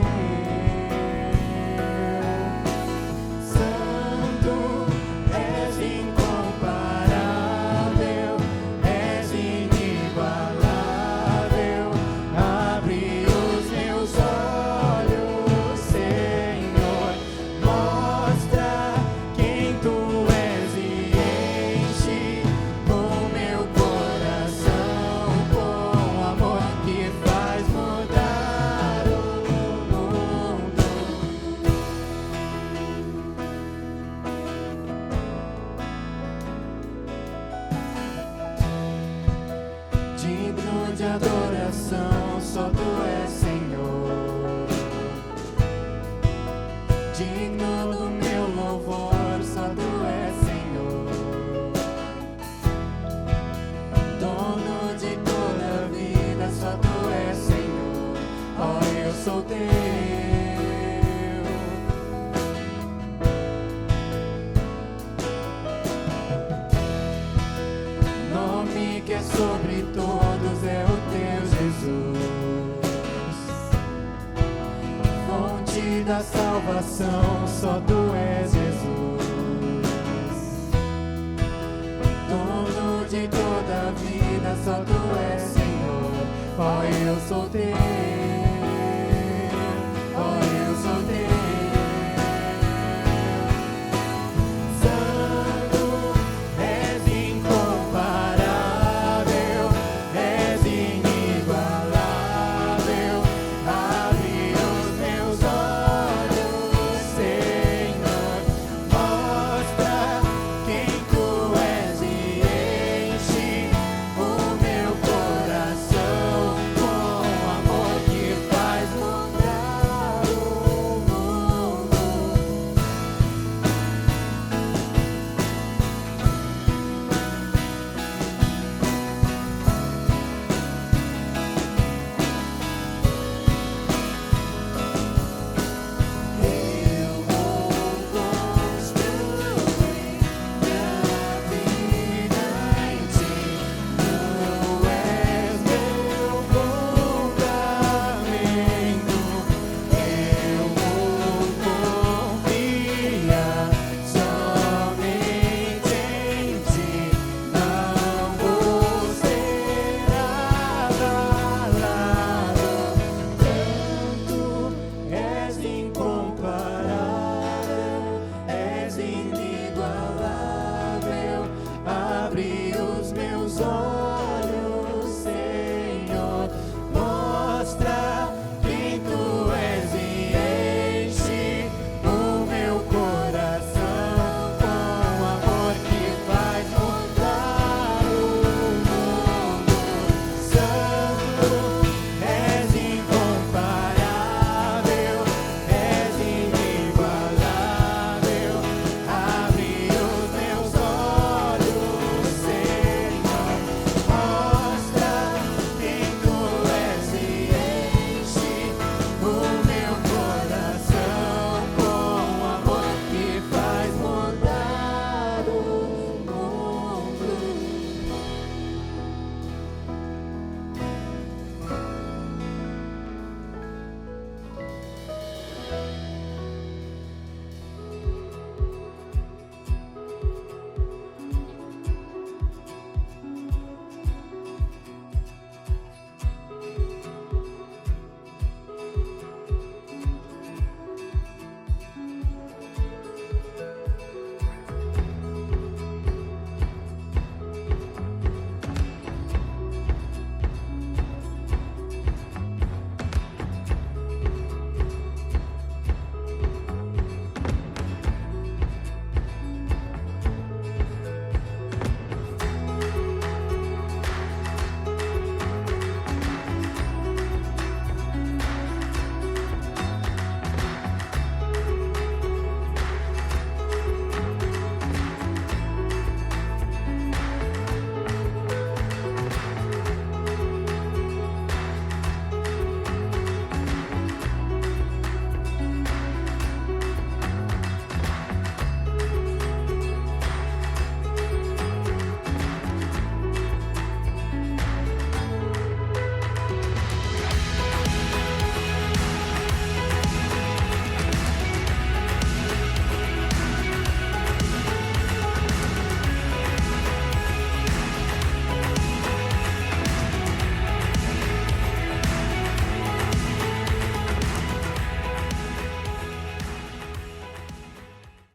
Digno de adoração, só Tu és, Senhor. Digno do meu louvor, só Tu és, Senhor. Dono de toda a vida, só Tu és, Senhor. Ó, eu sou Teu. Nome que é sobre todos é o Teu, Jesus. Fonte da salvação, só Tu és, Jesus. Dono de toda a vida, só Tu és, Senhor. Ó, eu sou Teu.